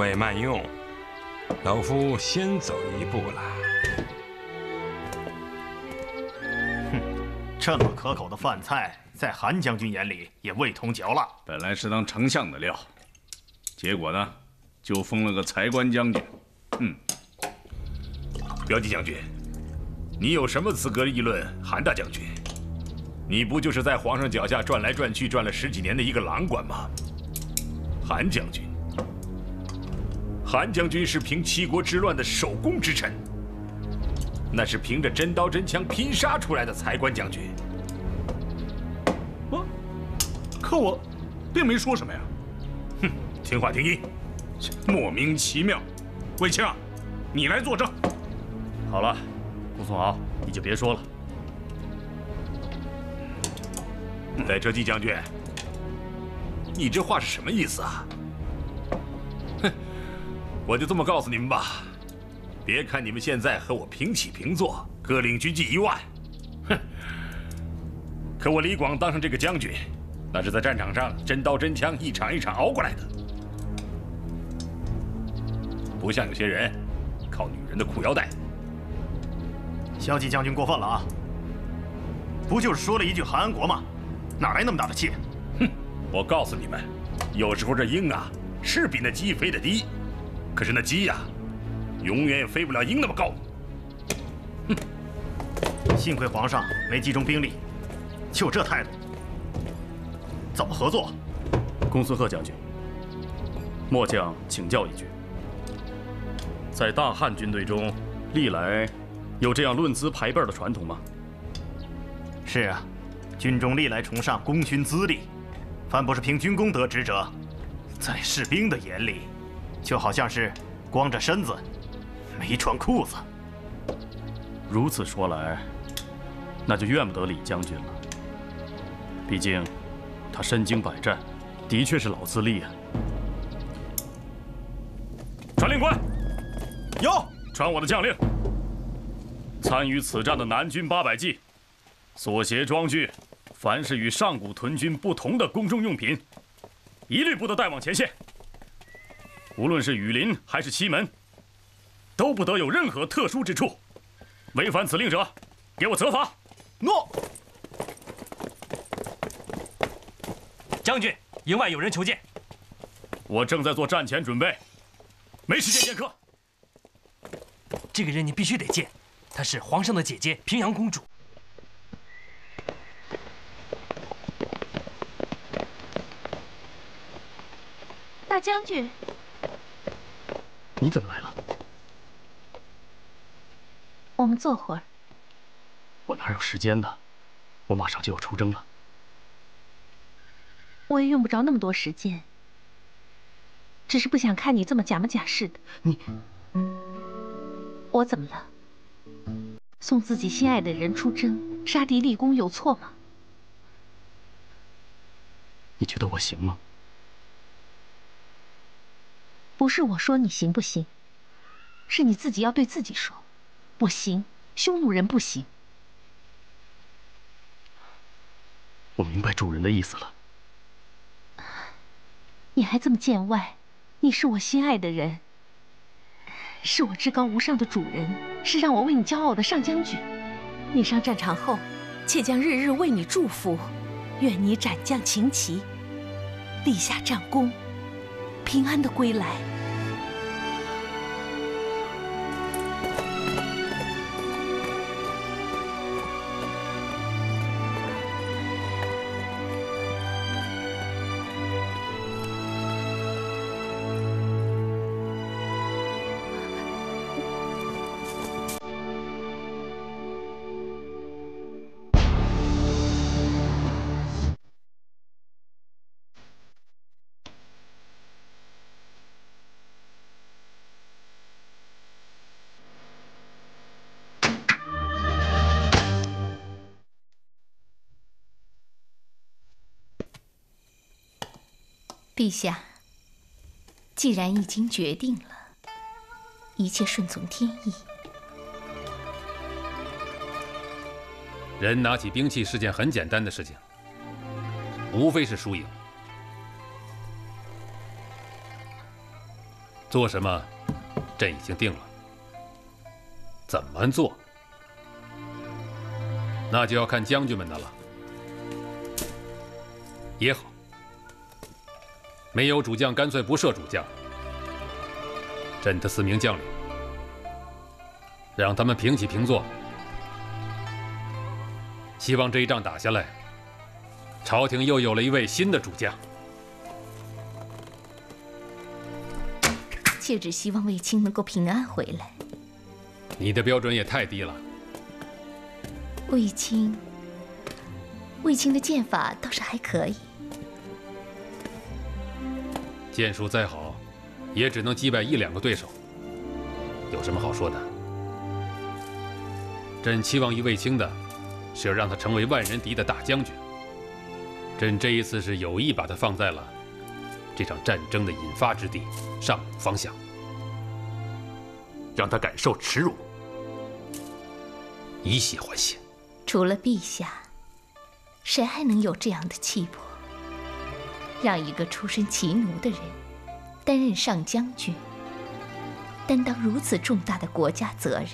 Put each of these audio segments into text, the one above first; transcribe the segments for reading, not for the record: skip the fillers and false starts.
位慢用，老夫先走一步了。哼，这么可口的饭菜，在韩将军眼里也味同嚼蜡。本来是当丞相的料，结果呢，就封了个财官将军。标记将军，你有什么资格议论韩大将军？你不就是在皇上脚下转来转去，转了10几年的一个郎官吗？韩将军，韩将军是平七国之乱的首功之臣，那是凭着真刀真枪拼杀出来的财官将军。可我并没说什么呀。哼，听话听音，莫名其妙。卫青啊，你来作证。好了，顾松敖，你就别说了。戴哲基将军，你这话是什么意思啊？哼，我就这么告诉你们吧，别看你们现在和我平起平坐，各领军纪1万，哼，可我李广当上这个将军，那是在战场上真刀真枪一场一场熬过来的，不像有些人靠女人的裤腰带。骁骑将军过分了啊！不就是说了一句韩安国吗？哪来那么大的气？哼！我告诉你们，有时候这鹰啊是比那鸡飞得低，可是那鸡呀，永远也飞不了鹰那么高。哼！幸亏皇上没集中兵力，就这态度，怎么合作？公孙贺将军，末将请教一句，在大汉军队中，历来有这样论资排辈的传统吗？是啊，军中历来崇尚功勋资历，凡不是凭军功得职者，在士兵的眼里，就好像是光着身子，没穿裤子。如此说来，那就怨不得李将军了。毕竟，他身经百战，的确是老资历啊。传令官，有传我的将令。参与此战的南军800骑，所携装具，凡是与上古屯军不同的宫中用品，一律不得带往前线。无论是羽林还是西门，都不得有任何特殊之处。违反此令者，给我责罚。诺。将军，营外有人求见。我正在做战前准备，没时间见客。这个人你必须得见。她是皇上的姐姐平阳公主。大将军，你怎么来了？我们坐会儿。我哪有时间呢？我马上就要出征了。我也用不着那么多时间，只是不想看你这么假模假式的。我怎么了？送自己心爱的人出征，杀敌立功有错吗？你觉得我行吗？不是我说你行不行，是你自己要对自己说，我行，匈奴人不行。我明白主人的意思了。你还这么见外？你是我心爱的人，是我至高无上的主人，是让我为你骄傲的上将军。你上战场后，妾将日日为你祝福，愿你斩将擒旗，立下战功，平安的归来。陛下，既然已经决定了，一切顺从天意。人拿起兵器是件很简单的事情，无非是输赢。做什么，朕已经定了。怎么做，那就要看将军们的了。也好，没有主将，干脆不设主将。朕的4名将领，让他们平起平坐。希望这一仗打下来，朝廷又有了一位新的主将。妾只希望卫青能够平安回来。你的标准也太低了。卫青的剑法倒是还可以，剑术再好，也只能击败1、2个对手，有什么好说的？朕期望于卫青的，是要让他成为万人敌的大将军。朕这一次是有意把他放在了这场战争的引发之地上古方向，让他感受耻辱，以血还血。除了陛下，谁还能有这样的气魄，让一个出身骑奴的人担任上将军，担当如此重大的国家责任？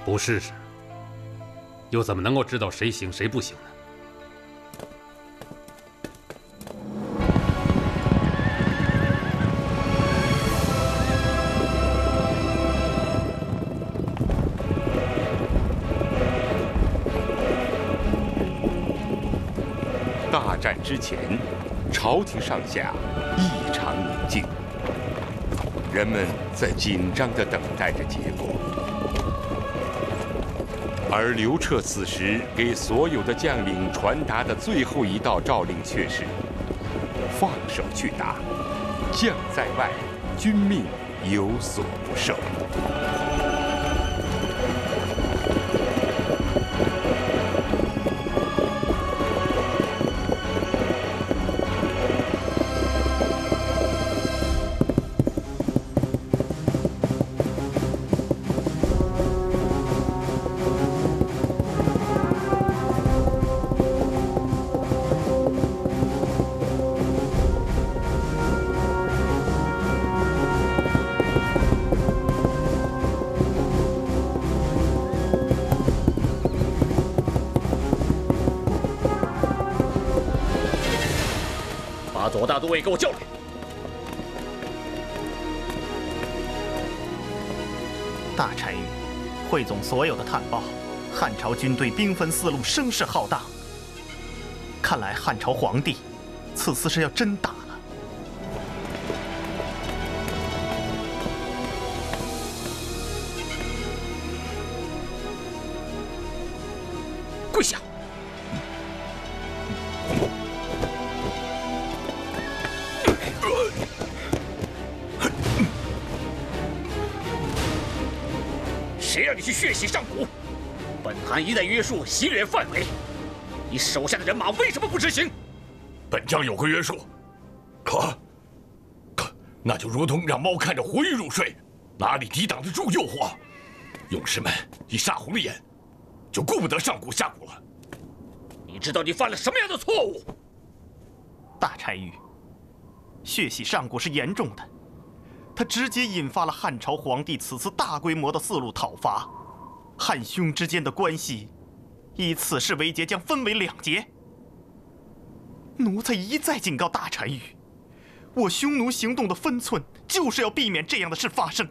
不试试，又怎么能够知道谁行谁不行呢？大战之前，朝廷上下异常宁静，人们在紧张地等待着结果。而刘彻此时给所有的将领传达的最后一道诏令却是：放手去打，将在外，君命有所不受。左大都尉给我叫来！大单于汇总所有的探报，汉朝军队兵分4路，声势浩大。看来汉朝皇帝此次是要真打了。跪下！谁让你去血洗上古？本汗一再约束袭掠范围，你手下的人马为什么不执行？本章有个约束，可那就如同让猫看着活鱼入睡，哪里抵挡得住诱惑？勇士们一杀红了眼，就顾不得上古下古了。你知道你犯了什么样的错误？大单于，血洗上古是严重的。他直接引发了汉朝皇帝此次大规模的4路讨伐，汉匈之间的关系以此事为节将分为2节。奴才一再警告大单于，我匈奴行动的分寸就是要避免这样的事发生。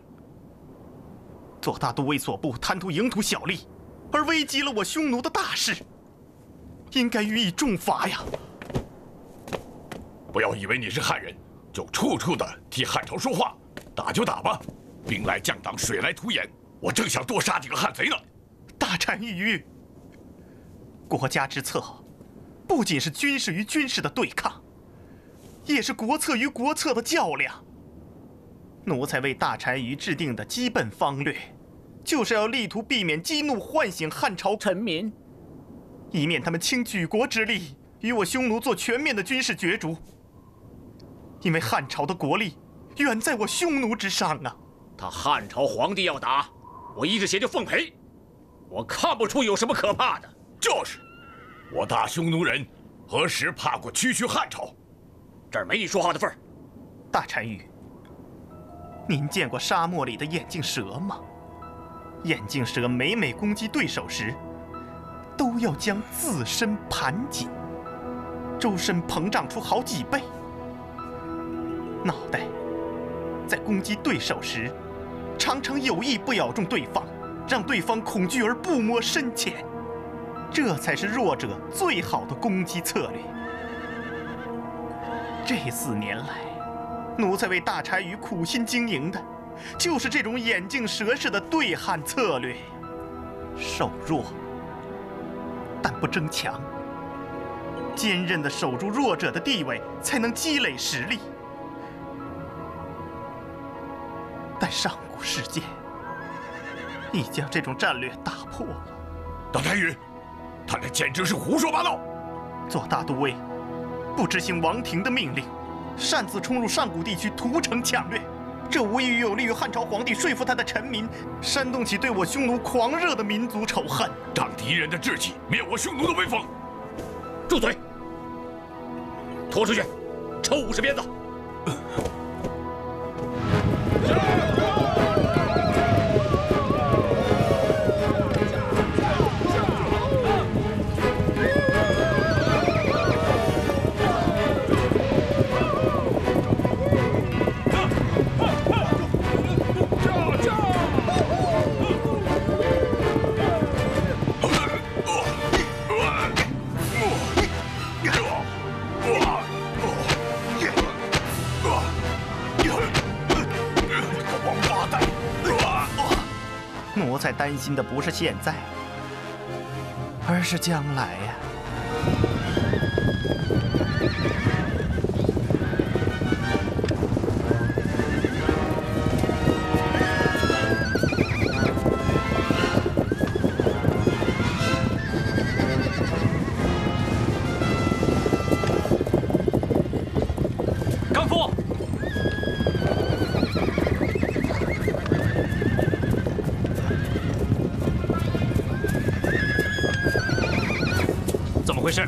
左大都尉所部贪图营土小利，而危及了我匈奴的大事，应该予以重罚呀！不要以为你是汉人，就处处的替汉朝说话。打就打吧，兵来将挡，水来土掩。我正想多杀几个汉贼呢。大单于，国家之策，不仅是军事与军事的对抗，也是国策与国策的较量。奴才为大单于制定的基本方略，就是要力图避免激怒唤醒汉朝臣民，以免他们倾举国之力与我匈奴做全面的军事角逐。因为汉朝的国力远在我匈奴之上啊！他汉朝皇帝要打，我一日前就奉陪，我看不出有什么可怕的。就是，我大匈奴人何时怕过区汉朝？这儿没你说话的份儿。大单于，您见过沙漠里的眼镜蛇吗？眼镜蛇每攻击对手时，都要将自身盘紧，周身膨胀出好几倍。脑袋在攻击对手时，常常有意不咬中对方，让对方恐惧而不摸深浅，这才是弱者最好的攻击策略。这4年来，奴才为大单于苦心经营的，就是这种眼镜蛇式的对悍策略。守弱，但不争强，坚韧地守住弱者的地位，才能积累实力。但上古世界已将这种战略打破了。大单于，他那简直是胡说八道！做大都尉，不执行王庭的命令，擅自冲入上古地区屠城抢掠，这无疑有利于汉朝皇帝说服他的臣民，煽动起对我匈奴狂热的民族仇恨，长敌人的志气，灭我匈奴的威风。住嘴！拖出去，抽50鞭子。奴才担心的不是现在，而是将来呀。刚夫，怎么回事？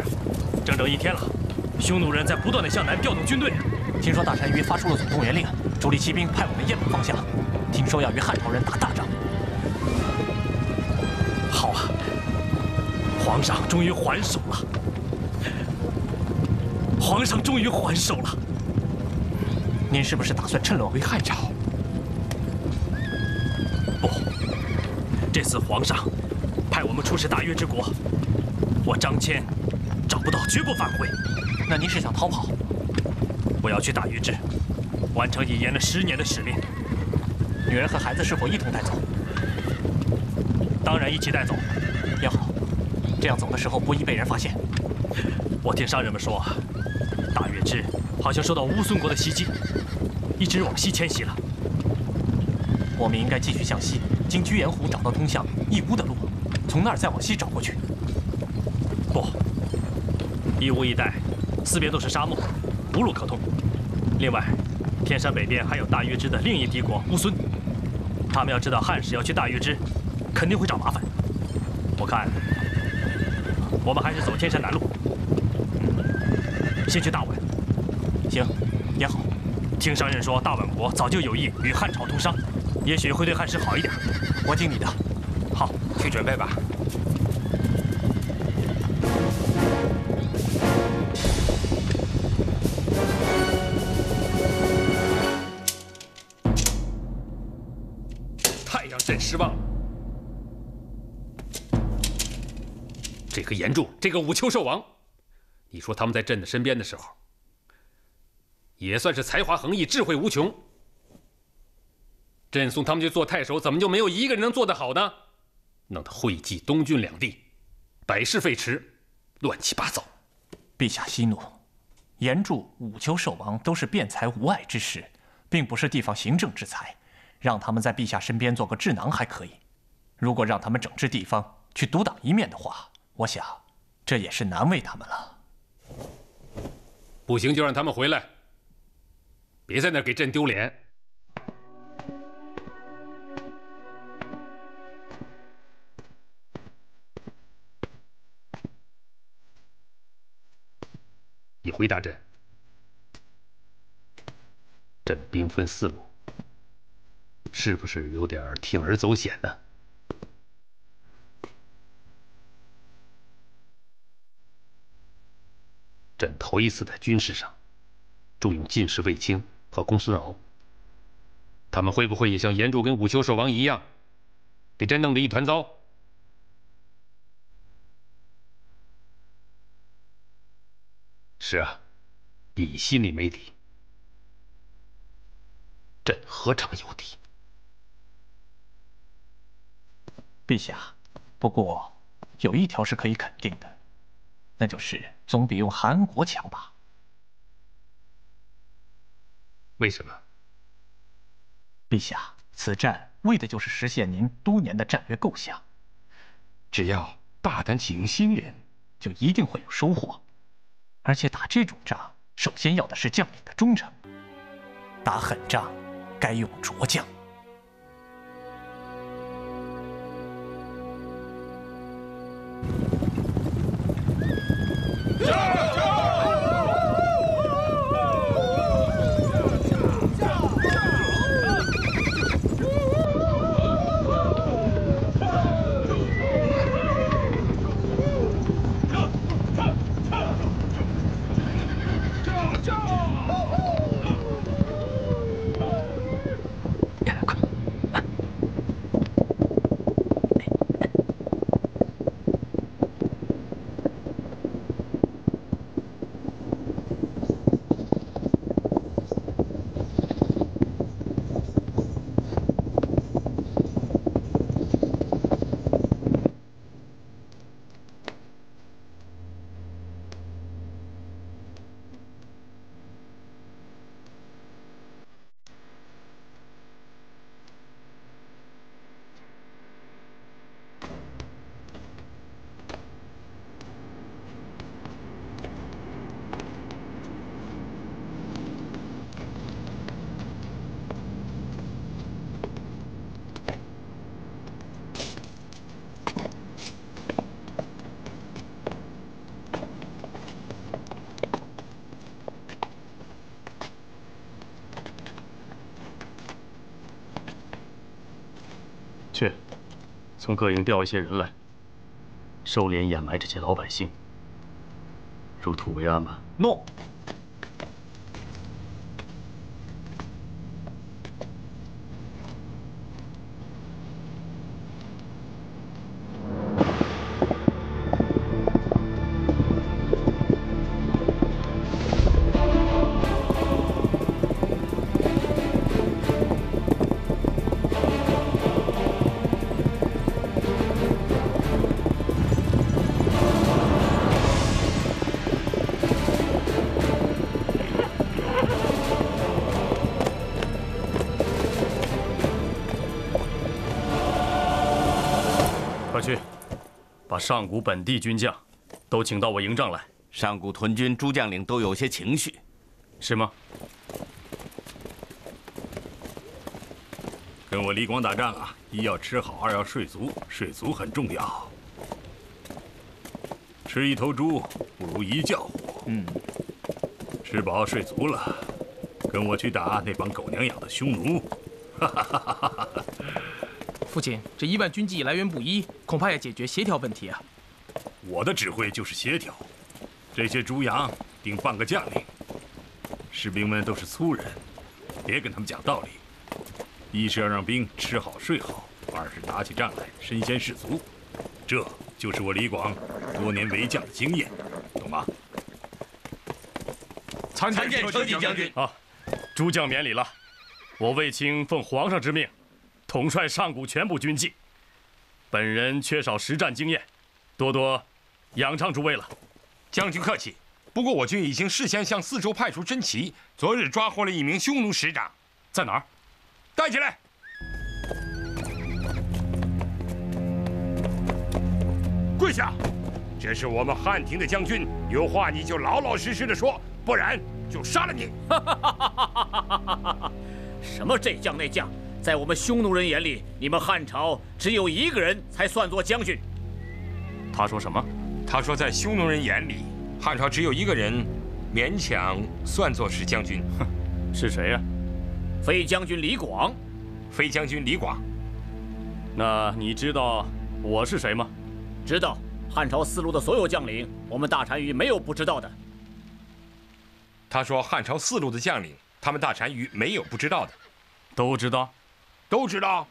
整整1天了，匈奴人在不断地向南调动军队。听说大单于发出了总动员令，主力骑兵派往了雁门方向，听说要与汉朝人打大仗。好啊，皇上终于还手了！皇上终于还手了！您是不是打算趁乱回汉朝？不，这次皇上派我们出使大越之国，我张骞找不到，绝不反悔。那您是想逃跑？我要去大月支，完成已延了10年的使命。女人和孩子是否一同带走？当然一起带走，也好，这样走的时候不易被人发现。我听商人们说，大月支好像受到乌孙国的袭击，一直往西迁徙了。我们应该继续向西，经居延湖找到通向义乌的路，从那儿再往西找过去。不，义乌一带四边都是沙漠，无路可通。另外，天山北边还有大月支的另一帝国乌孙，他们要知道汉使要去大月支，肯定会找麻烦。我看，我们还是走天山南路，先去大宛。行，也好。听商人说，大宛国早就有意与汉朝通商，也许会对汉使好一点。我听你的。好，去准备吧。太让朕失望了。这个严柱，这个武丘寿王，你说他们在朕的身边的时候，也算是才华横溢、智慧无穷。朕送他们去做太守，怎么就没有一个人能做得好呢？弄得会稽、东郡两地百事废弛，乱七八糟。陛下息怒，严柱、武丘寿王都是辩才无碍之士，并不是地方行政之才，让他们在陛下身边做个智囊还可以。如果让他们整治地方，去独当一面的话，我想这也是难为他们了。不行就让他们回来，别在那儿给朕丢脸。你回答朕，兵分4路，是不是有点铤而走险呢？朕头一次在军事上重用进士卫青和公孙敖，他们会不会也像严柱跟武丘寿王一样，给朕弄得一团糟？是啊，你心里没底，朕何尝有底？陛下，不过有一条是可以肯定的，那就是总比用韩国强吧？为什么？陛下，此战为的就是实现您多年的战略构想。只要大胆启用新人，就一定会有收获。而且打这种仗，首先要的是将领的忠诚。打狠仗，该用拙将。去，从各营调一些人来，收敛掩埋这些老百姓，入土为安吧。诺。快去，把上古本地军将都请到我营帐来。上古屯军诸将领都有些情绪，是吗？跟我李广打仗啊，一要吃好，二要睡足，睡足很重要。吃一头猪不如一觉虎。吃饱睡足了，跟我去打那帮狗娘养的匈奴。哈哈哈哈哈！父亲，这1万军纪来源不一，恐怕要解决协调问题啊。我的指挥就是协调，这些猪羊顶半个将领，士兵们都是粗人，别跟他们讲道理。一是要让兵吃好睡好，二是打起仗来身先士卒，这就是我李广多年为将的经验，懂吗？参见车骑将军。啊，诸将免礼了。我卫青奉皇上之命，统帅上古全部军纪。本人缺少实战经验，多多仰仗诸位了。将军客气，不过我军已经事先向4州派出侦旗，昨日抓获了1名匈奴使长，在哪儿？带起来！跪下！这是我们汉庭的将军，有话你就老老实实的说，不然就杀了你！什么这将那将，在我们匈奴人眼里，你们汉朝只有1个人才算作将军。他说什么？他说在匈奴人眼里，汉朝只有1个人勉强算作是将军。哼，是谁呀？飞将军李广。飞将军李广。那你知道我是谁吗？知道。汉朝4路的所有将领，我们大单于没有不知道的。他说汉朝4路的将领，他们大单于没有不知道的。都知道。都知道。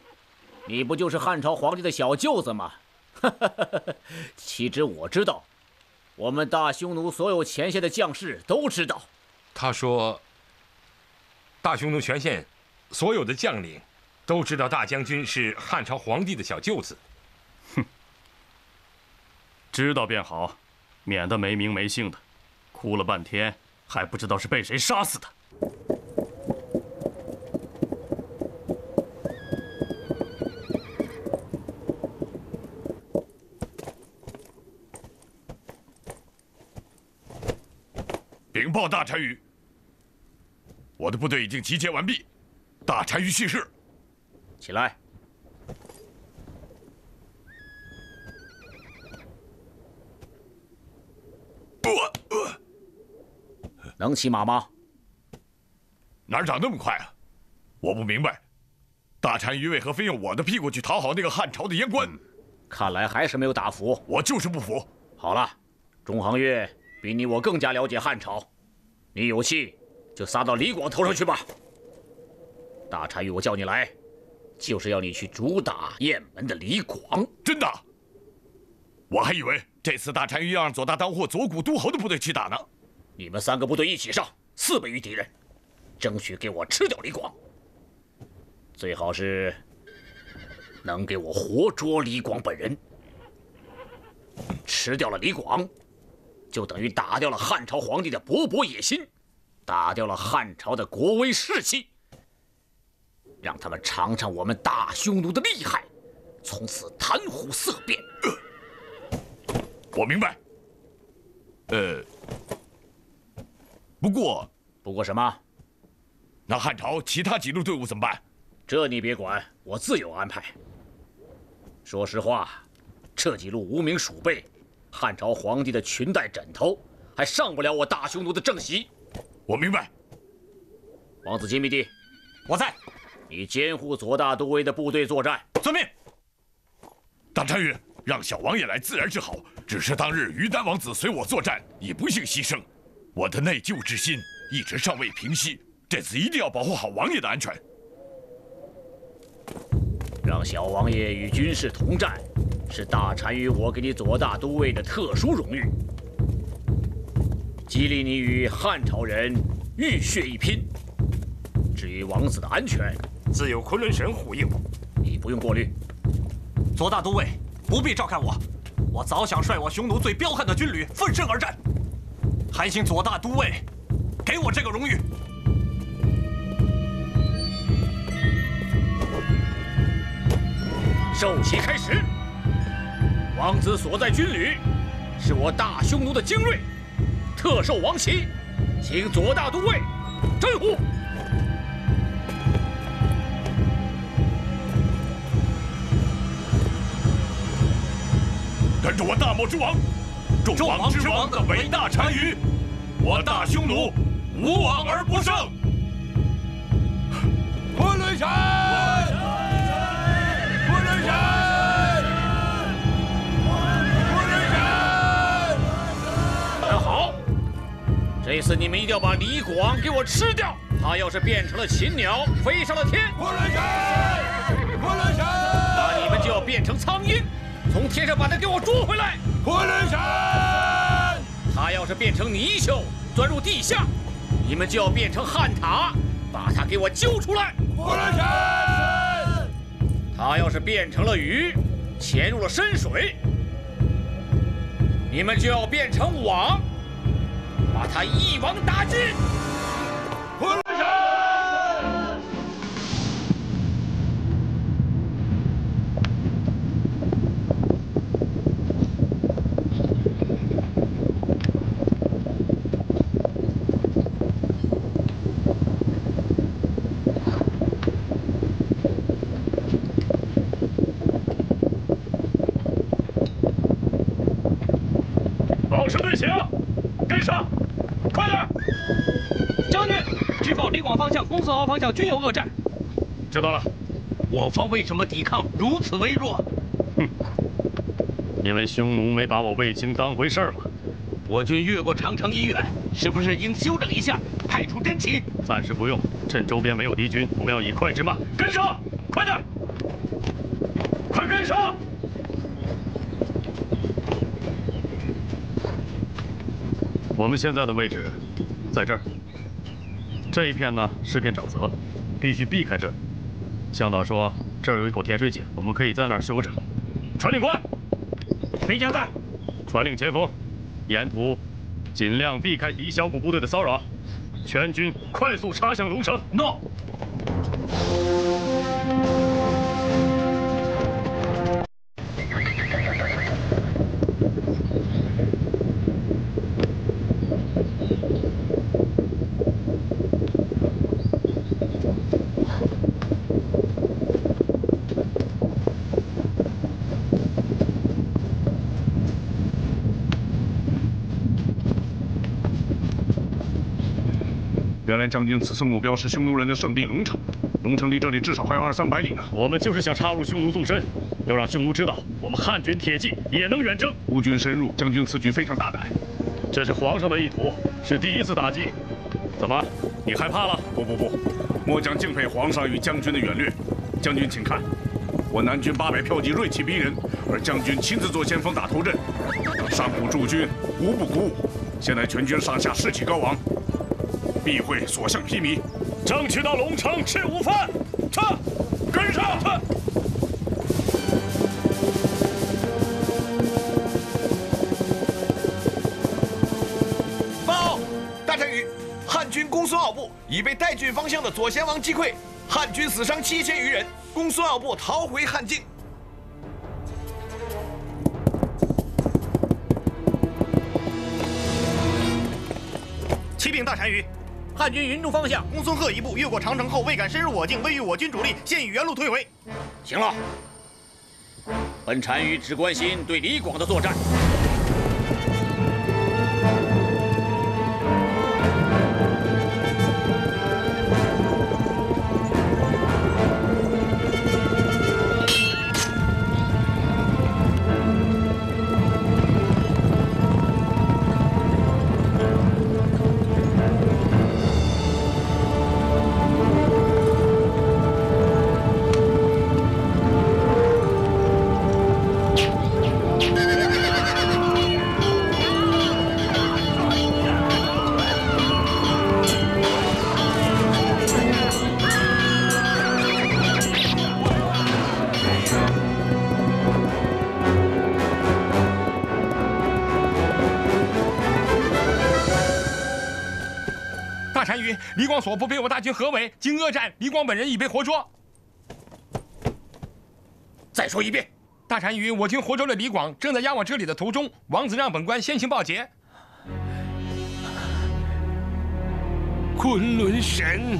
你不就是汉朝皇帝的小舅子吗？岂止我知道，我们大匈奴所有前线的将士都知道。他说，大匈奴全线所有的将领都知道大将军是汉朝皇帝的小舅子。哼，知道便好，免得没名没姓的，哭了半天还不知道是被谁杀死的。禀报大单于，我的部队已经集结完毕，大单于训示。起来。能骑马吗？哪长那么快啊？我不明白，大单于为何非用我的屁股去讨好那个汉朝的阉官？看来还是没有打服。我就是不服。好了，钟航月比你我更加了解汉朝，你有气就撒到李广头上去吧。大单于我叫你来，就是要你去主打雁门的李广。真的？我还以为这次大单于要让左大当或左谷都侯的部队去打呢。你们3个部队一起上，4倍于敌人，争取给我吃掉李广。最好是能给我活捉李广本人。吃掉了李广，就等于打掉了汉朝皇帝的勃勃野心，打掉了汉朝的国威士气，让他们尝尝我们大匈奴的厉害，从此谈虎色变。我明白。不过什么？那汉朝其他几路队伍怎么办？这你别管，我自有安排。说实话，这几路无名鼠辈，汉朝皇帝的裙带枕头，还上不了我大匈奴的正席。我明白。王子金密帝，我在。你监护左大都尉的部队作战。遵命。大单于，让小王爷来自然是好，只是当日于丹王子随我作战，已不幸牺牲，我的内疚之心一直尚未平息，这次一定要保护好王爷的安全。让小王爷与军士同战，是大单于我给你左大都尉的特殊荣誉，激励你与汉朝人浴血一拼。至于王子的安全，自有昆仑神护佑，你不用过虑。左大都尉不必照看我，我早想率我匈奴最彪悍的军旅奋身而战，还请左大都尉给我这个荣誉。授旗开始。王子所在军旅是我大匈奴的精锐，特授王旗，请左大都尉真呼。跟着我大漠之王，众王之王的伟大单于，我大匈奴无往而不胜。昆仑神，昆仑神，昆仑神！那好，这次你们一定要把李广给我吃掉。他要是变成了禽鸟，飞上了天，昆仑神，昆仑神，那你们就要变成苍鹰，从天上把他给我捉回来。昆仑神，他要是变成泥鳅，钻入地下，你们就要变成旱獭，把他给我揪出来。昆仑神，他要是变成了鱼，潜入了深水，你们就要变成网，把他一网打尽。昆仑神。保持队形，跟上，快点！将军，知报李广方向、公孙敖方向均有恶战。知道了。我方为什么抵抗如此微弱？哼，因为匈奴没把我卫青当回事儿嘛。我军越过长城以远，是不是应休整一下，派出真骑？暂时不用，趁周边没有敌军，我们要以快制慢，跟上，快点，快跟上！我们现在的位置在这儿，这一片呢是片沼泽，必须避开这儿。向导说这儿有一口甜水井，我们可以在那儿休整。传令官，飞将在，传令前锋。 沿途尽量避开敌小股部队的骚扰，全军快速插向龙城。诺。原来将军此次目标是匈奴人的圣地龙城，龙城离这里至少还有200-300里呢。我们就是想插入匈奴纵深，要让匈奴知道我们汉军铁骑也能远征。孤军深入，将军此举非常大胆。这是皇上的意图，是第一次打击。怎么，你害怕了？不，末将敬佩皇上与将军的远略。将军请看，我南军800骠骑锐气逼人，而将军亲自做先锋打头阵，上古驻军无不鼓舞。现在全军上下士气高昂。 必会所向披靡，争取到龙城吃午饭。撤，跟上！撤。报，大单于，汉军公孙敖部已被代郡方向的左贤王击溃，汉军死伤7000余人，公孙敖部逃回汉境。启禀大单于。 汉军云中方向，公孙贺一部越过长城后，未敢深入我境，未遇我军主力，现已原路退回。行了，本单于只关心对李广的作战。单于，李广所部被我大军合围，经恶战，李广本人已被活捉。再说一遍，大单于，我军活捉了李广，正在押往这里的途中。王子让本官先行报捷。昆仑神。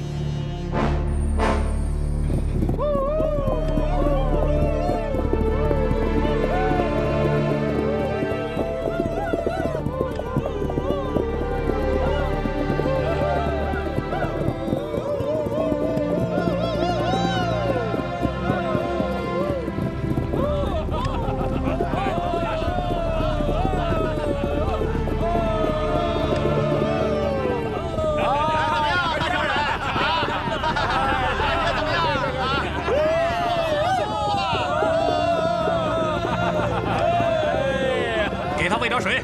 给他喂点水，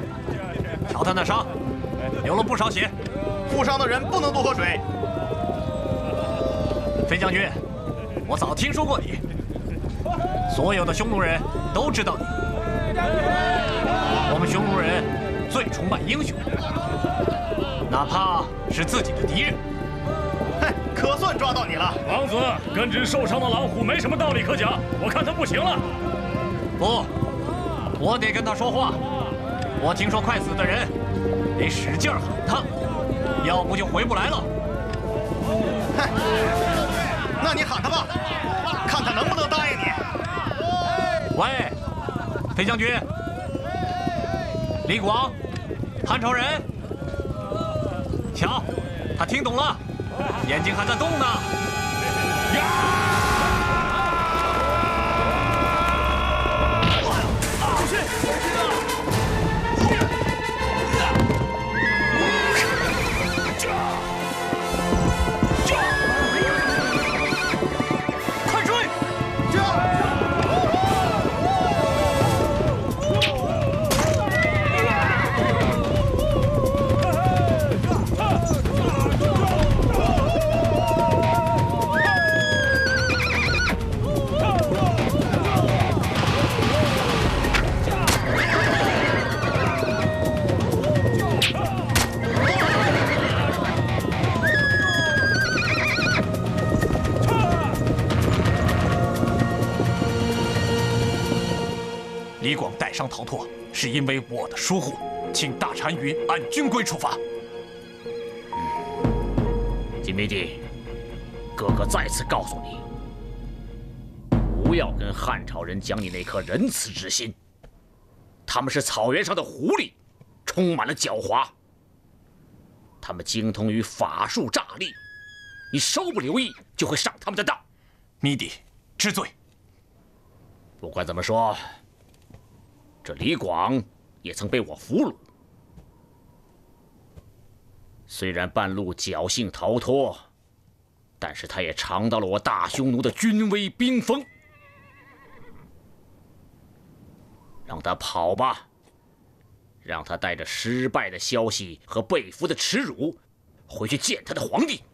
瞧他那伤，流了不少血。负伤的人不能多喝水。飞将军，我早听说过你，所有的匈奴人都知道你。我们匈奴人最崇拜英雄，哪怕是自己的敌人。哼，可算抓到你了，王子。跟只受伤的老虎没什么道理可讲，我看他不行了。不，我得跟他说话。 我听说快死的人得使劲喊他，要不就回不来了。哼，那你喊他吧，看他能不能答应你。喂，飞将军，李广，汉朝人，瞧，他听懂了。眼睛还在动呢。快追！李广带伤逃脱，是因为我的疏忽，请大单于按军规处罚。金迷弟，哥哥再次告诉你，不要跟汉朝人讲你那颗仁慈之心，他们是草原上的狐狸，充满了狡猾。他们精通于法术诈力，你稍不留意就会上他们的当。迷弟，知罪。不管怎么说，这李广也曾被我俘虏，虽然半路侥幸逃脱，但是他也尝到了我大匈奴的军威兵锋。让他跑吧，让他带着失败的消息和被俘的耻辱，回去见他的皇帝。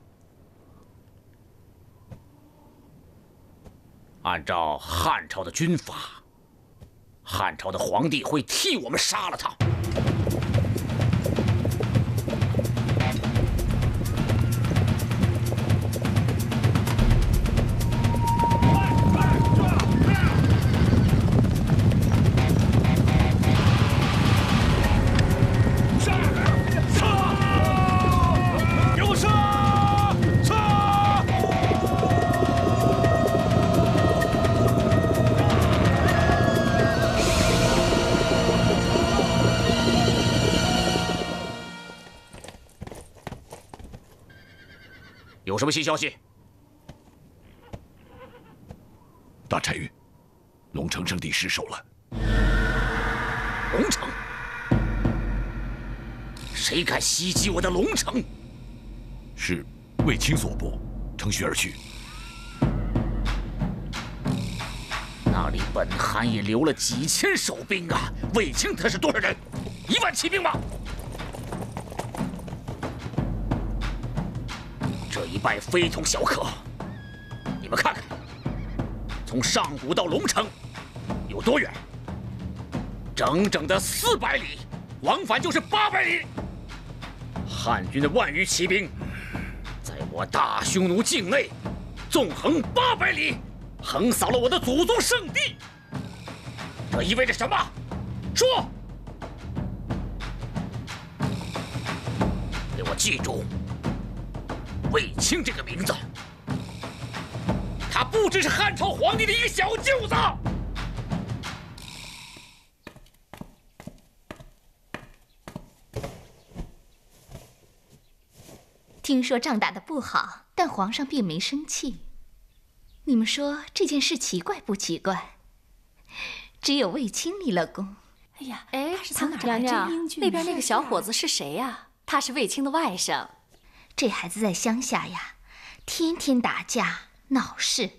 按照汉朝的军法，汉朝的皇帝会替我们杀了他。有什么新消息？大单于，龙城圣地失守了。龙城？谁敢袭击我的龙城？是卫青所部，乘虚而去。那里本汗也留了几千守兵啊！卫青他是多少人？1万骑兵吗？这一败非同小可。你们看看，从上古到龙城有多远？整整的400里，往返就是800里。汉军的万余骑兵，在我大匈奴境内纵横800里，横扫了我的祖宗圣地。这意味着什么？说！给我记住卫青这个名字，他不只是汉朝皇帝的一个小舅子。听说仗打得不好，但皇上并没生气。你们说这件事奇怪不奇怪？只有卫青立了功。哎呀，哎，从哪娘娘，那边那个小伙子子是谁呀？他是卫青的外甥。这孩子在乡下呀，天天打架闹事，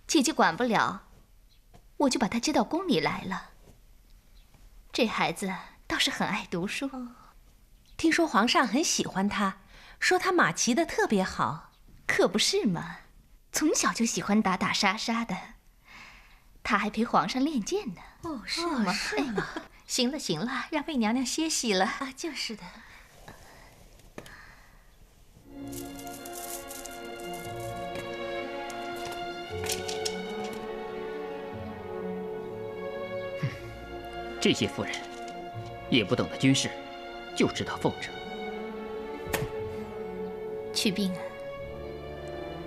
姐姐管不了，我就把他接到宫里来了。这孩子倒是很爱读书。听说皇上很喜欢他，说他马骑得特别好。可不是嘛，从小就喜欢打打杀杀的。他还陪皇上练剑呢。哦，是吗？是吗？行了行了，让魏娘娘歇息了。啊，就是的。这些妇人也不懂得军事，就知道奉承。祛兵啊，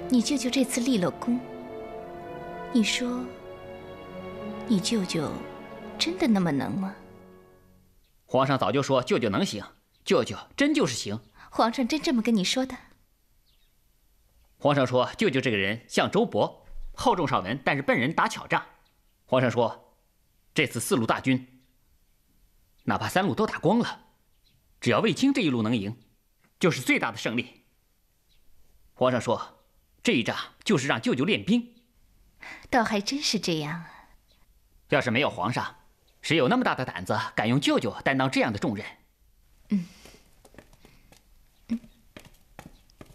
你舅舅这次立了功，你说你舅舅真的那么能吗？皇上早就说舅舅能行，舅舅真就是行。皇上真这么跟你说的？皇上说舅舅这个人像周勃，厚重少文，但是笨人打巧仗。皇上说，这次4路大军，哪怕3路都打光了，只要卫青这一路能赢，就是最大的胜利。皇上说，这一仗就是让舅舅练兵。倒还真是这样啊。要是没有皇上，谁有那么大的胆子敢用舅舅担当这样的重任？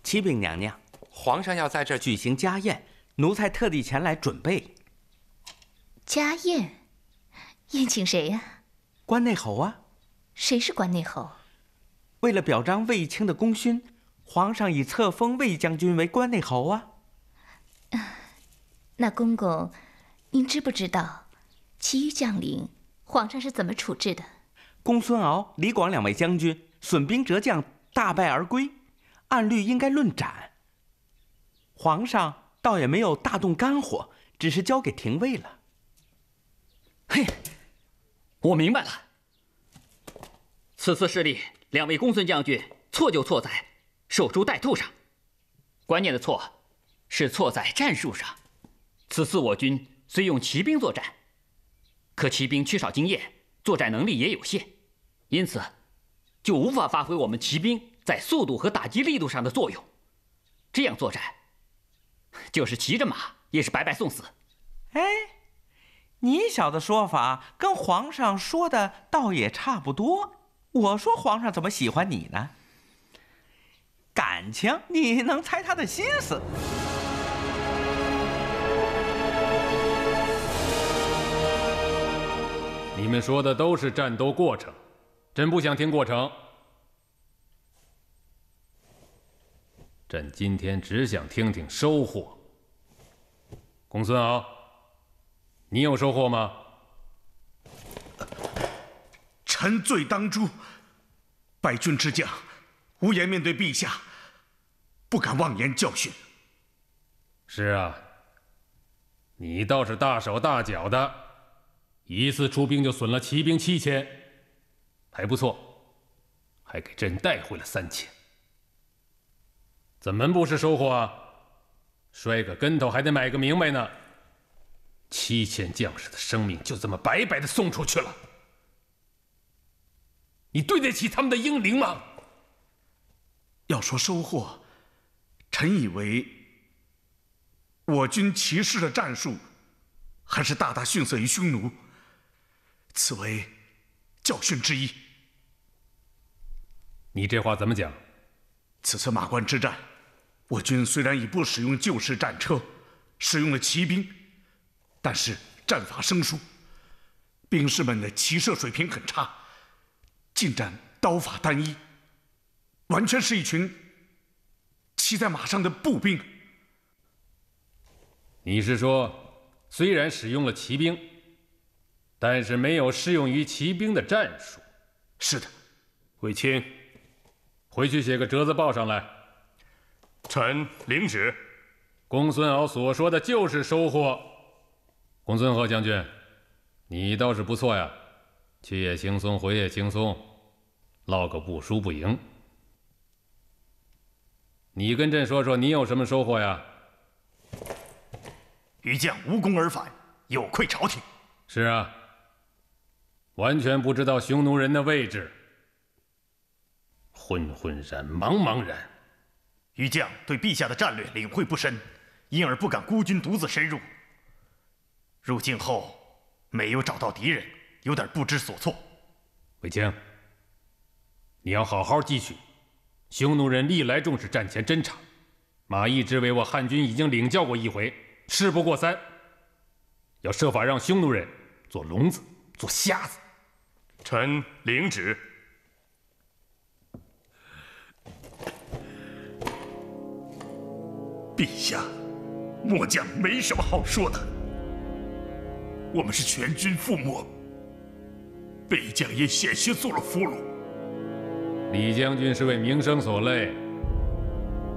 启禀娘娘，皇上要在这儿举行家宴，奴才特地前来准备。家宴？宴请谁呀？关内侯啊。谁是关内侯？为了表彰卫青的功勋，皇上已册封卫将军为关内侯啊。那公公，您知不知道，其余将领皇上是怎么处置的？公孙敖、李广2位将军损兵折将，大败而归，按律应该论斩。皇上倒也没有大动肝火，只是交给廷尉了。嘿，我明白了。此次势力，2位公孙将军错就错在守株待兔上，关键的错是错在战术上。此次我军虽用骑兵作战，可骑兵缺少经验，作战能力也有限，因此就无法发挥我们骑兵在速度和打击力度上的作用。这样作战，就是骑着马也是白白送死。哎，你小子说法跟皇上说的倒也差不多。我说皇上怎么喜欢你呢？感情你能猜他的心思。你们说的都是战斗过程，朕不想听过程。朕今天只想听听收获。公孙敖，你有收获吗？臣罪当诛，败军之将，无颜面对陛下，不敢妄言教训。是啊，你倒是大手大脚的，一次出兵就损了骑兵7000，还不错，还给朕带回了3000。怎么不是收获啊？摔个跟头还得买个明白呢。7000将士的生命就这么白白的送出去了，你对得起他们的英灵吗？要说收获，臣以为我军骑士的战术还是大大逊色于匈奴，此为教训之一。你这话怎么讲？此次马关之战，我军虽然已不使用旧式战车，使用了骑兵，但是战法生疏，兵士们的骑射水平很差，近战刀法单一，完全是一群骑在马上的步兵。你是说，虽然使用了骑兵，但是没有适用于骑兵的战术？是的。卫青，回去写个折子报上来。臣领旨。公孙敖所说的就是收获。公孙贺将军，你倒是不错呀，去也轻松，回也轻松，落个不输不赢。你跟朕说说，你有什么收获呀？余将无功而返，有愧朝廷。是啊，完全不知道匈奴人的位置，昏昏然，茫茫然。余将对陛下的战略领会不深，因而不敢孤军独自深入。入境后没有找到敌人，有点不知所措。卫青，你要好好记取，匈奴人历来重视战前侦察，马邑之为我汉军已经领教过1回，事不过3，要设法让匈奴人做聋子，做瞎子。臣领旨。陛下，末将没什么好说的。我们是全军覆没，北将也险些做了俘虏。李将军是为名声所累，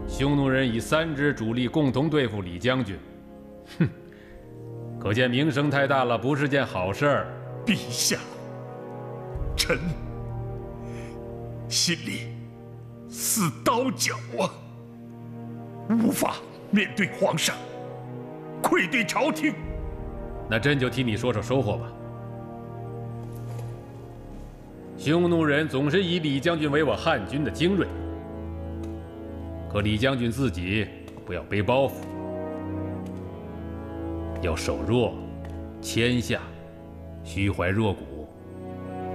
匈奴人以3支主力共同对付李将军，哼，可见名声太大了，不是件好事儿。陛下，臣心里似刀绞啊，无法面对皇上，愧对朝廷。那朕就替你说说收获吧。匈奴人总是以李将军为我汉军的精锐，可李将军自己不要背包袱，要守弱，谦下，虚怀若谷，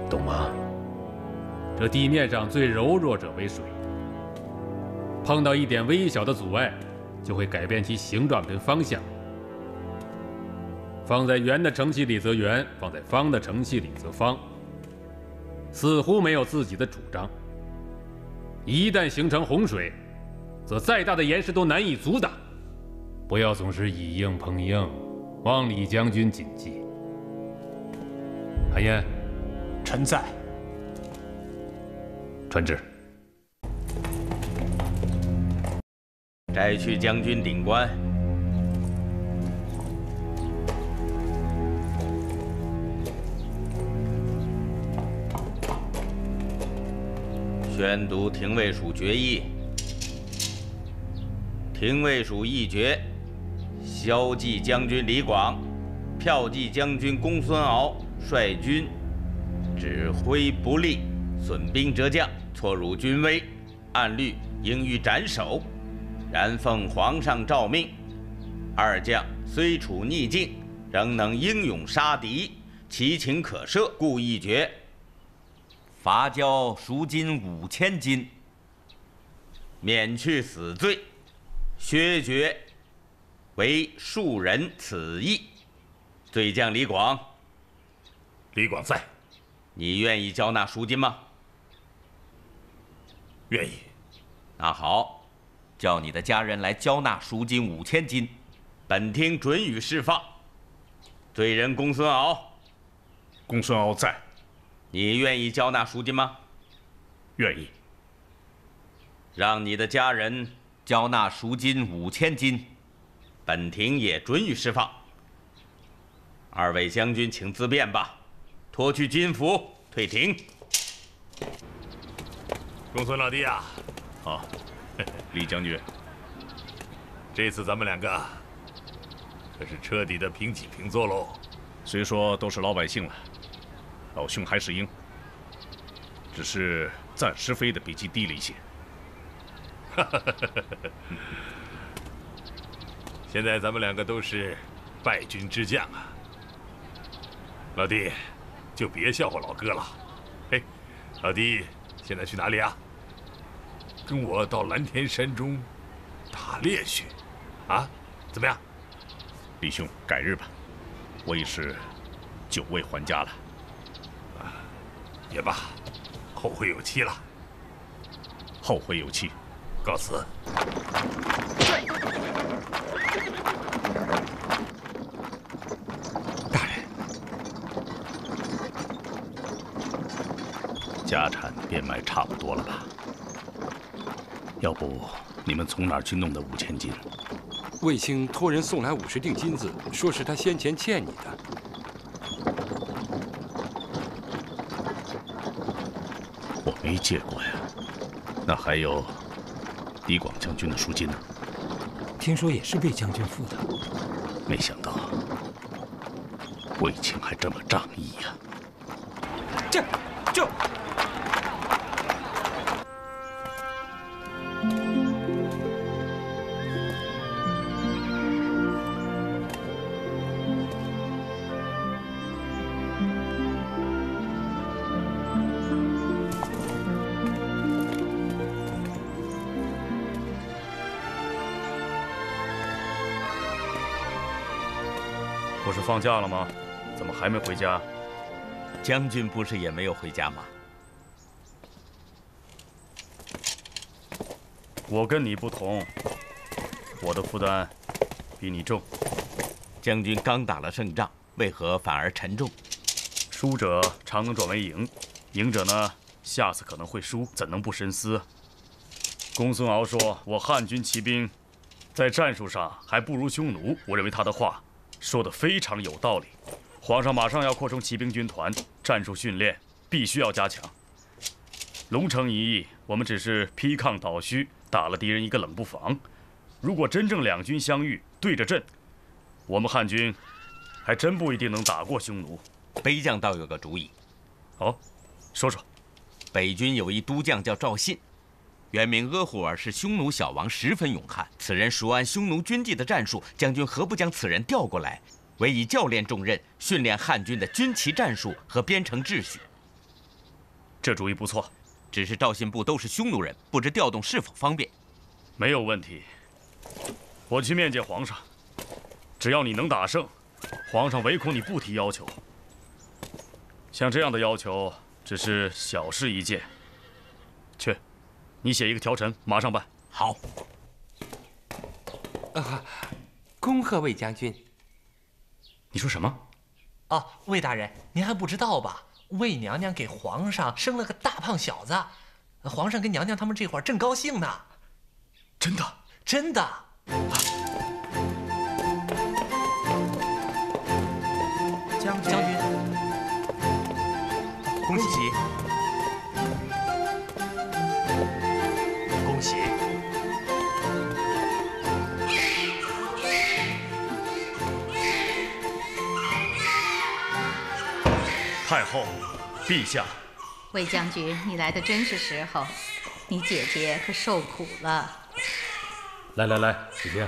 懂吗？这地面上最柔弱者为水，碰到一点微小的阻碍，就会改变其形状跟方向。放在圆的盛器里则圆，放在方的盛器里则方，似乎没有自己的主张。一旦形成洪水，则再大的岩石都难以阻挡。不要总是以硬碰硬，望李将军谨记。韩嫣，臣在。传旨。摘去将军顶冠。宣读廷尉署决议。廷尉署议决：骁骑将军李广、骠骑将军公孙敖率军指挥不力，损兵折将，错辱军威，按律应予斩首。然奉皇上诏命，二将虽处逆境，仍能英勇杀敌，其情可赦，故议决。罚交赎金5000金，免去死罪，削决为庶人此役。罪将李广，李广在。你愿意交纳赎金吗？愿意。那好，叫你的家人来交纳赎金5000金，本厅准予释放。罪人公孙敖，公孙敖在。你愿意交纳赎金吗？愿意。让你的家人交纳赎金5000金，本庭也准予释放。二位将军，请自便吧，脱去军服，退庭。公孙老弟啊，好，李将军，这次咱们两个可是彻底的平起平坐喽。虽说都是老百姓了，老兄还是赢，只是暂时飞得比其低了一些。现在咱们两个都是败军之将啊，老弟，就别笑话老哥了。嘿，老弟，现在去哪里啊？跟我到蓝田山中打猎去，啊？怎么样？李兄，改日吧，我已是久未还家了。啊，也罢，后会有期了。后会有期，告辞。大人，家产变卖差不多了吧？要不你们从哪儿去弄的5000金？卫青托人送来50锭金子，说是他先前欠你的。我没借过呀。那还有李广将军的赎金呢？听说也是魏将军付的。没想到卫青还这么仗义呀！就。不是放假了吗？怎么还没回家？将军不是也没有回家吗？我跟你不同，我的负担比你重。将军刚打了胜仗，为何反而沉重？输者常能转为赢，赢者呢，下次可能会输，怎能不深思？公孙敖说我汉军骑兵在战术上还不如匈奴，我认为他的话说得非常有道理。皇上马上要扩充骑兵军团，战术训练必须要加强。龙城一役，我们只是批抗倒虚，打了敌人一个冷不防，如果真正两军相遇，对着阵，我们汉军还真不一定能打过匈奴。北将倒有个主意。哦，说说。北军有一都将叫赵信，原名阿虎尔，是匈奴小王，十分勇悍。此人熟谙匈奴军纪的战术，将军何不将此人调过来，委以教练重任，训练汉军的军旗战术和边城秩序？这主意不错，只是赵信部都是匈奴人，不知调动是否方便。没有问题，我去面见皇上。只要你能打胜，皇上唯恐你不提要求。像这样的要求，只是小事一件。去，你写一个条陈，马上办。好。恭贺魏将军。你说什么？哦，魏大人，您还不知道吧？魏娘娘给皇上生了个大胖小子，皇上跟娘娘他们这会儿正高兴呢。真的？真的。将军，恭喜！恭喜！太后，陛下。魏将军，你来的真是时候，你姐姐可受苦了。来，姐姐。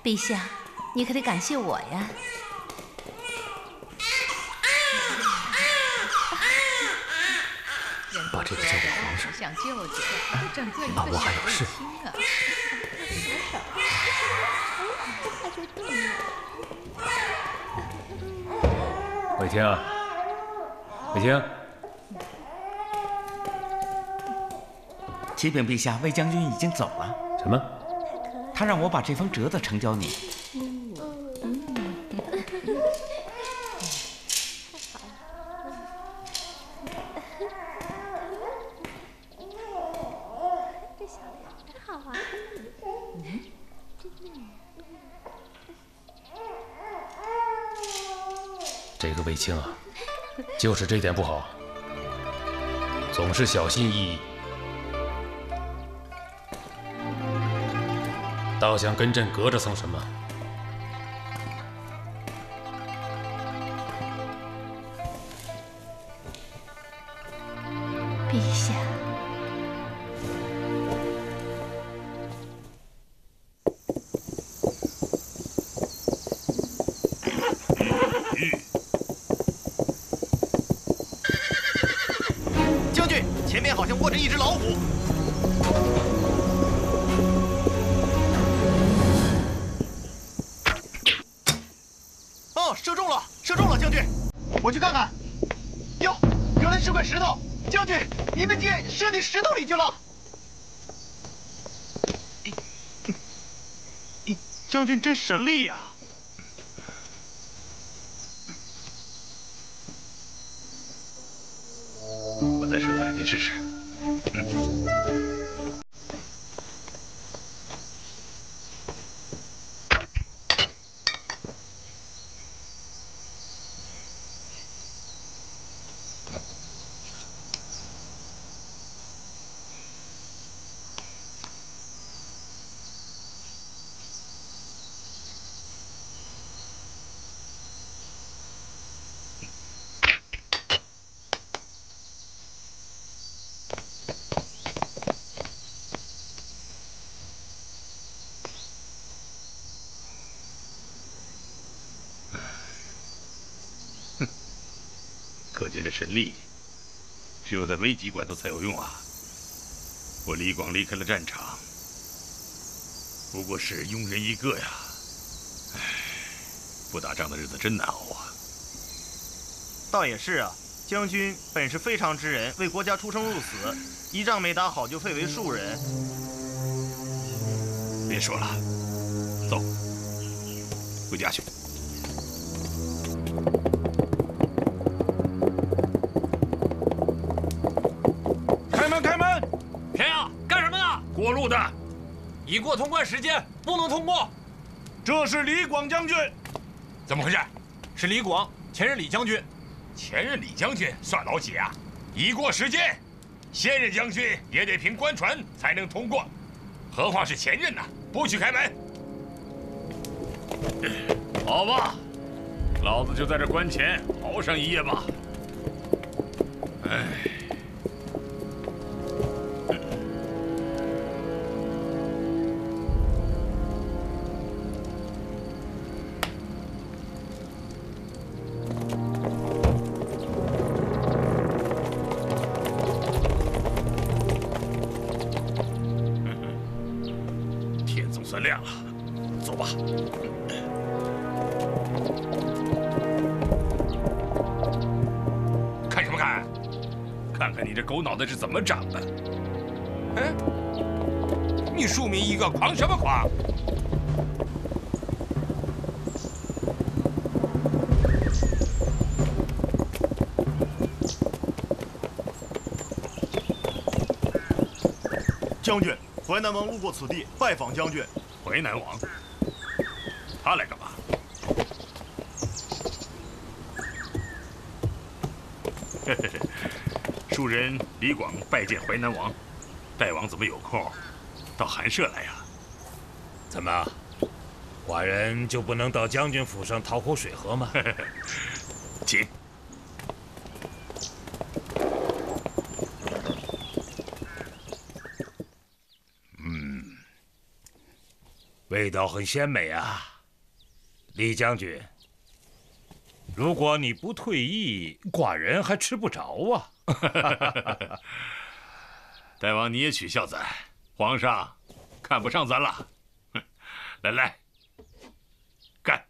陛下，你可得感谢我呀。把这个交给皇上。想舅舅，整个一个啊，我还有事。卫青啊，卫青。启禀陛下，魏将军已经走了。什么？他让我把这封折子呈交你。这小脸真好玩。这个卫青啊，就是这点不好，总是小心翼翼，倒想跟朕隔着层什么？陛下，将军，前面好像卧着一只老虎。哦，射中了，射中了，将军，我去看看。哟，原来是块石头。将军，您的箭射进石头里去了。将军真神力呀！我再射来，您试试。可见这神力，只有在危急关头才有用啊！我李广离开了战场，不过是庸人一个呀。唉，不打仗的日子真难熬啊！倒也是啊，将军本是非常之人，为国家出生入死，一仗没打好就废为庶人。别说了，走，回家去。开门！谁呀？干什么呢？过路的。已过通关时间，不能通过。这是李广将军。怎么回事？是李广，前任李将军。前任李将军算老几啊？已过时间，现任将军也得凭官传才能通过。何况是前任呢？不许开门！好吧，老子就在这关前熬上一夜吧。哎。 算亮了，走吧。看什么看？看看你这狗脑袋是怎么长的！嗯，你庶民一个，狂什么狂？将军，淮南王路过此地，拜访将军。 淮南王，他来干嘛？庶人李广拜见淮南王，大王怎么有空到寒舍来呀？怎么，寡人就不能到将军府上讨口水喝吗？请。味道很鲜美啊，李将军。如果你不退役，寡人还吃不着啊。大王你也取笑咱，皇上看不上咱了。来来，干！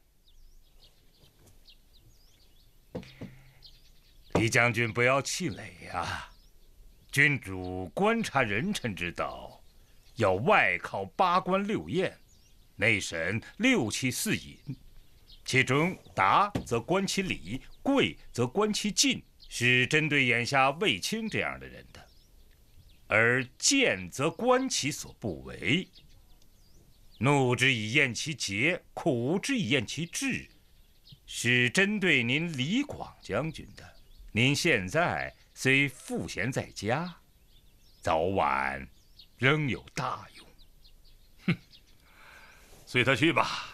李将军不要气馁呀，君主观察人臣之道，要外考8官6验。 内审6期4饮，其中达则观其礼，贵则观其禁，是针对眼下卫青这样的人的；而贱则观其所不为，怒之以验其节，苦之以验其志，是针对您李广将军的。您现在虽赋闲在家，早晚仍有大用。 随他去吧，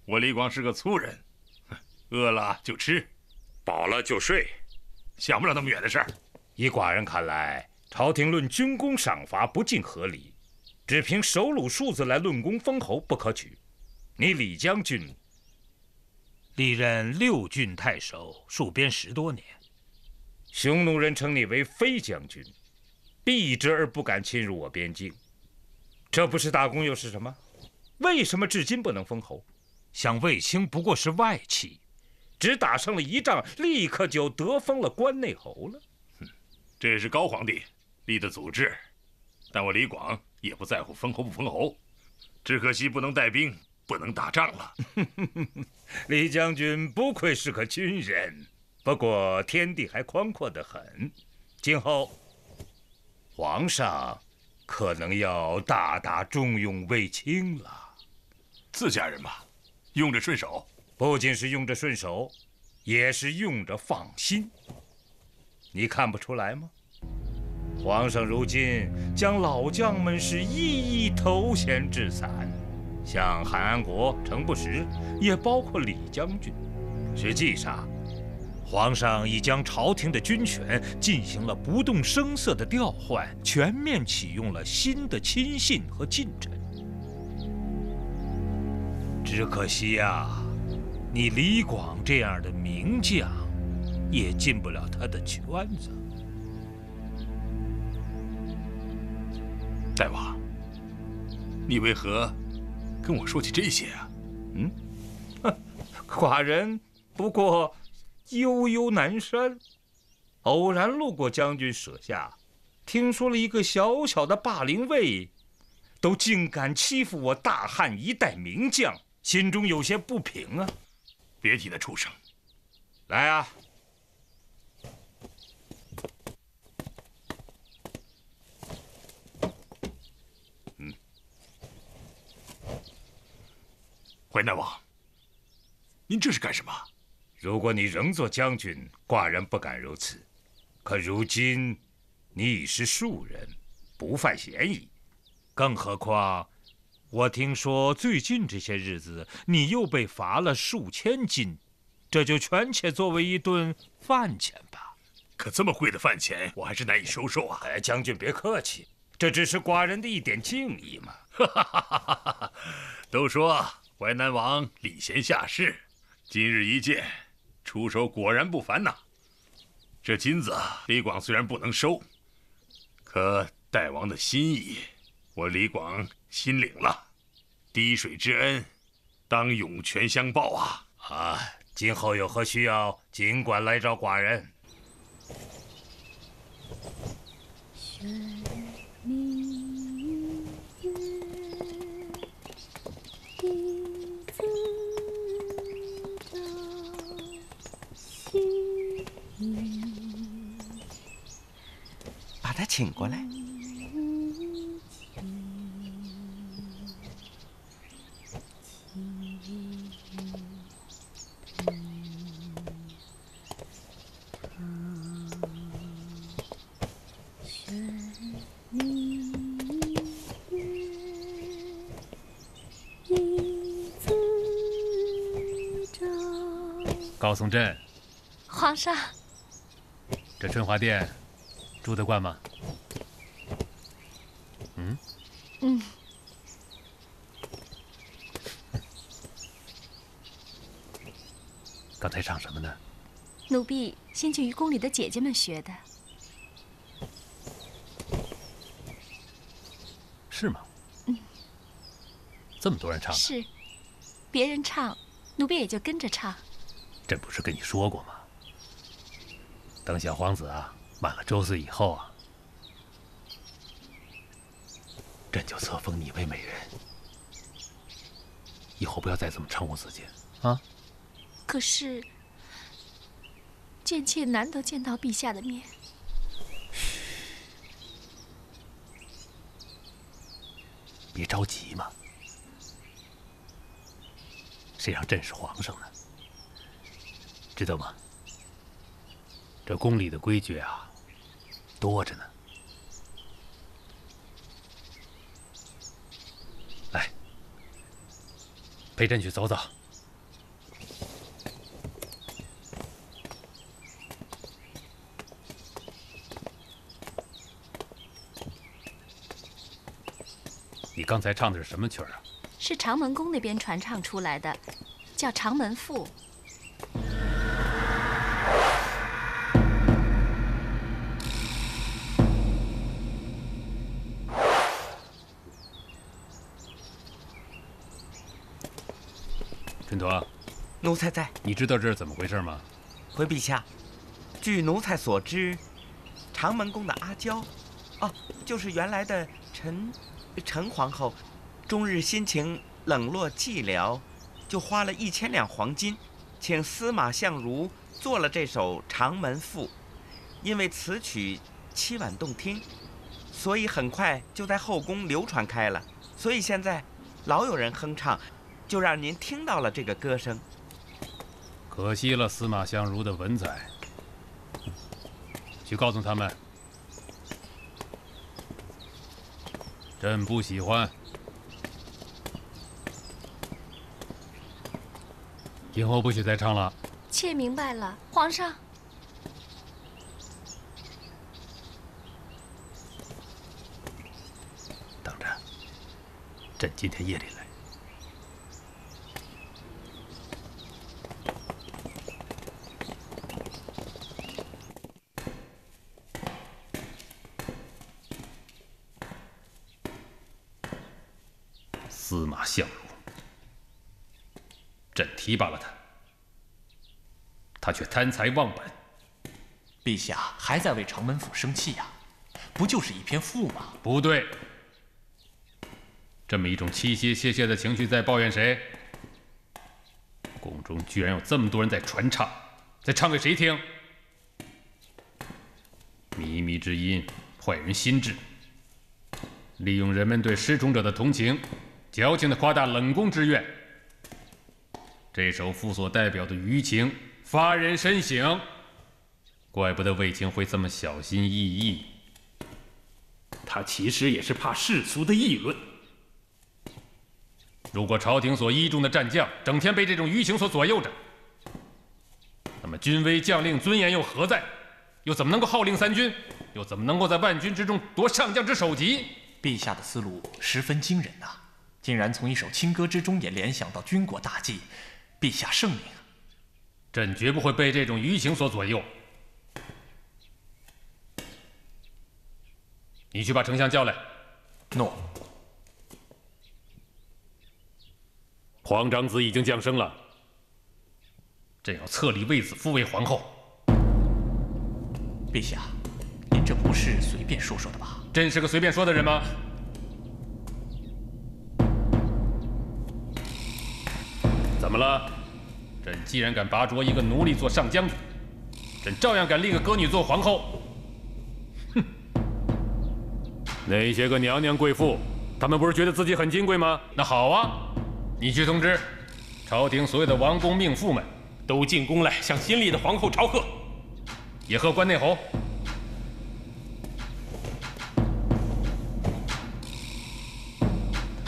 我李广是个粗人，饿了就吃，饱了就睡，想不了那么远的事儿。依寡人看来，朝廷论军功赏罚不尽合理，只凭首鲁数字来论功封侯不可取。你李将军历任6郡太守，戍边10多年，匈奴人称你为非将军，避之而不敢侵入我边境，这不是大功又是什么？ 为什么至今不能封侯？像卫青不过是外戚，只打胜了1仗，立刻就得封了关内侯了。这也是高皇帝立的祖制，但我李广也不在乎封侯不封侯，只可惜不能带兵，不能打仗了。李将军不愧是个军人，不过天地还宽阔得很，今后皇上可能要大大重用卫青了。 自家人嘛，用着顺手。不仅是用着顺手，也是用着放心。你看不出来吗？皇上如今将老将们是一一头衔置散，像韩安国、程不识，也包括李将军。实际上，皇上已将朝廷的军权进行了不动声色的调换，全面启用了新的亲信和近臣。 只可惜呀，你李广这样的名将，也进不了他的圈子。大王，你为何跟我说起这些啊？寡人不过悠悠南山，偶然路过将军舍下，听说了一个小小的霸陵尉，都竟敢欺负我大汉一代名将。 心中有些不平啊！别提那畜生。来啊！淮南王，您这是干什么？如果你仍做将军，寡人不敢如此；可如今，你已是庶人，不犯嫌疑，更何况，我听说最近这些日子你又被罚了数千金，这就权且作为一顿饭钱吧。可这么贵的饭钱，我还是难以收受啊！哎，将军别客气，这只是寡人的一点敬意嘛。都说淮南王礼贤下士，今日一见，出手果然不凡呐。这金子李广虽然不能收，可代王的心意，我李广心领了。滴水之恩，当涌泉相报啊！啊，今后有何需要，尽管来找寡人。把他请过来。高松镇，皇上，这春华殿住得惯吗？嗯。刚才唱什么呢？奴婢先去与宫里的姐姐们学的。是吗？这么多人唱呢？是，别人唱，奴婢也就跟着唱。朕不是跟你说过吗？等小皇子啊满了周岁以后啊，朕就册封你为美人。以后不要再这么称呼自己啊！可是，贱妾难得见到陛下的面。别着急嘛，谁让朕是皇上呢？知道吗？这宫里的规矩啊，多着呢。来，陪朕去走走。你刚才唱的是什么曲儿啊？是长门宫那边传唱出来的，叫《长门赋》。春陀，奴才在。你知道这是怎么回事吗？回陛下，据奴才所知，长门宫的阿娇，就是原来的陈皇后，终日心情冷落寂寥，就花了1000两黄金，请司马相如做了这首《长门赋》。因为此曲凄婉动听，所以很快就在后宫流传开了。所以现在老有人哼唱，就让您听到了这个歌声。可惜了司马相如的文采，去告诉他们，朕不喜欢。今后不许再唱了。妾明白了，皇上。等着，朕今天夜里来。司马相如，朕提拔了他，他却贪财忘本。陛下还在为长门府生气呀？不就是一篇赋吗？不对，这么一种妻歇歇歇的情绪在抱怨谁？宫中居然有这么多人在传唱，在唱给谁听？靡靡之音，坏人心智，利用人们对失宠者的同情，矫情地夸大冷宫之怨。这首赋所代表的舆情发人深省，怪不得卫青会这么小心翼翼。他其实也是怕世俗的议论。如果朝廷所倚重的战将整天被这种舆情所左右着，那么军威将令尊严又何在？又怎么能够号令三军？又怎么能够在万军之中夺上将之首级？陛下的思路十分惊人呐，竟然从一首清歌之中也联想到军国大计。陛下圣明啊！朕绝不会被这种舆情所左右。你去把丞相叫来。诺。皇长子已经降生了，朕要册立卫子夫为皇后。陛下，您这不是随便说说的吧？朕是个随便说的人吗？怎么了？朕既然敢拔擢一个奴隶做上将军，朕照样敢立个歌女做皇后。哼！那些个娘娘贵妇，她们不是觉得自己很金贵吗？那好啊，你去通知朝廷所有的王公命妇们，都进宫来向新立的皇后朝贺，也贺关内侯。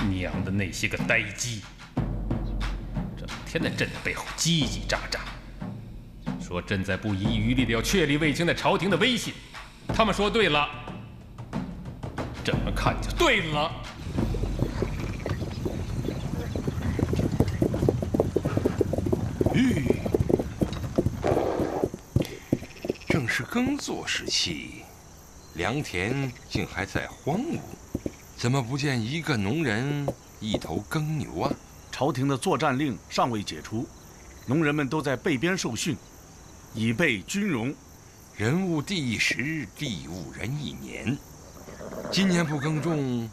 娘的那些个呆鸡，整天在朕的背后叽叽喳喳，说朕在不遗余力的要确立卫青在朝廷的威信。他们说对了，朕们看就对了。正是耕作时期，良田竟还在荒芜，怎么不见一个农人一头耕牛啊？朝廷的作战令尚未解除，农人们都在备边受训，以备军容。人务地一时，地务人一年。今年不耕种，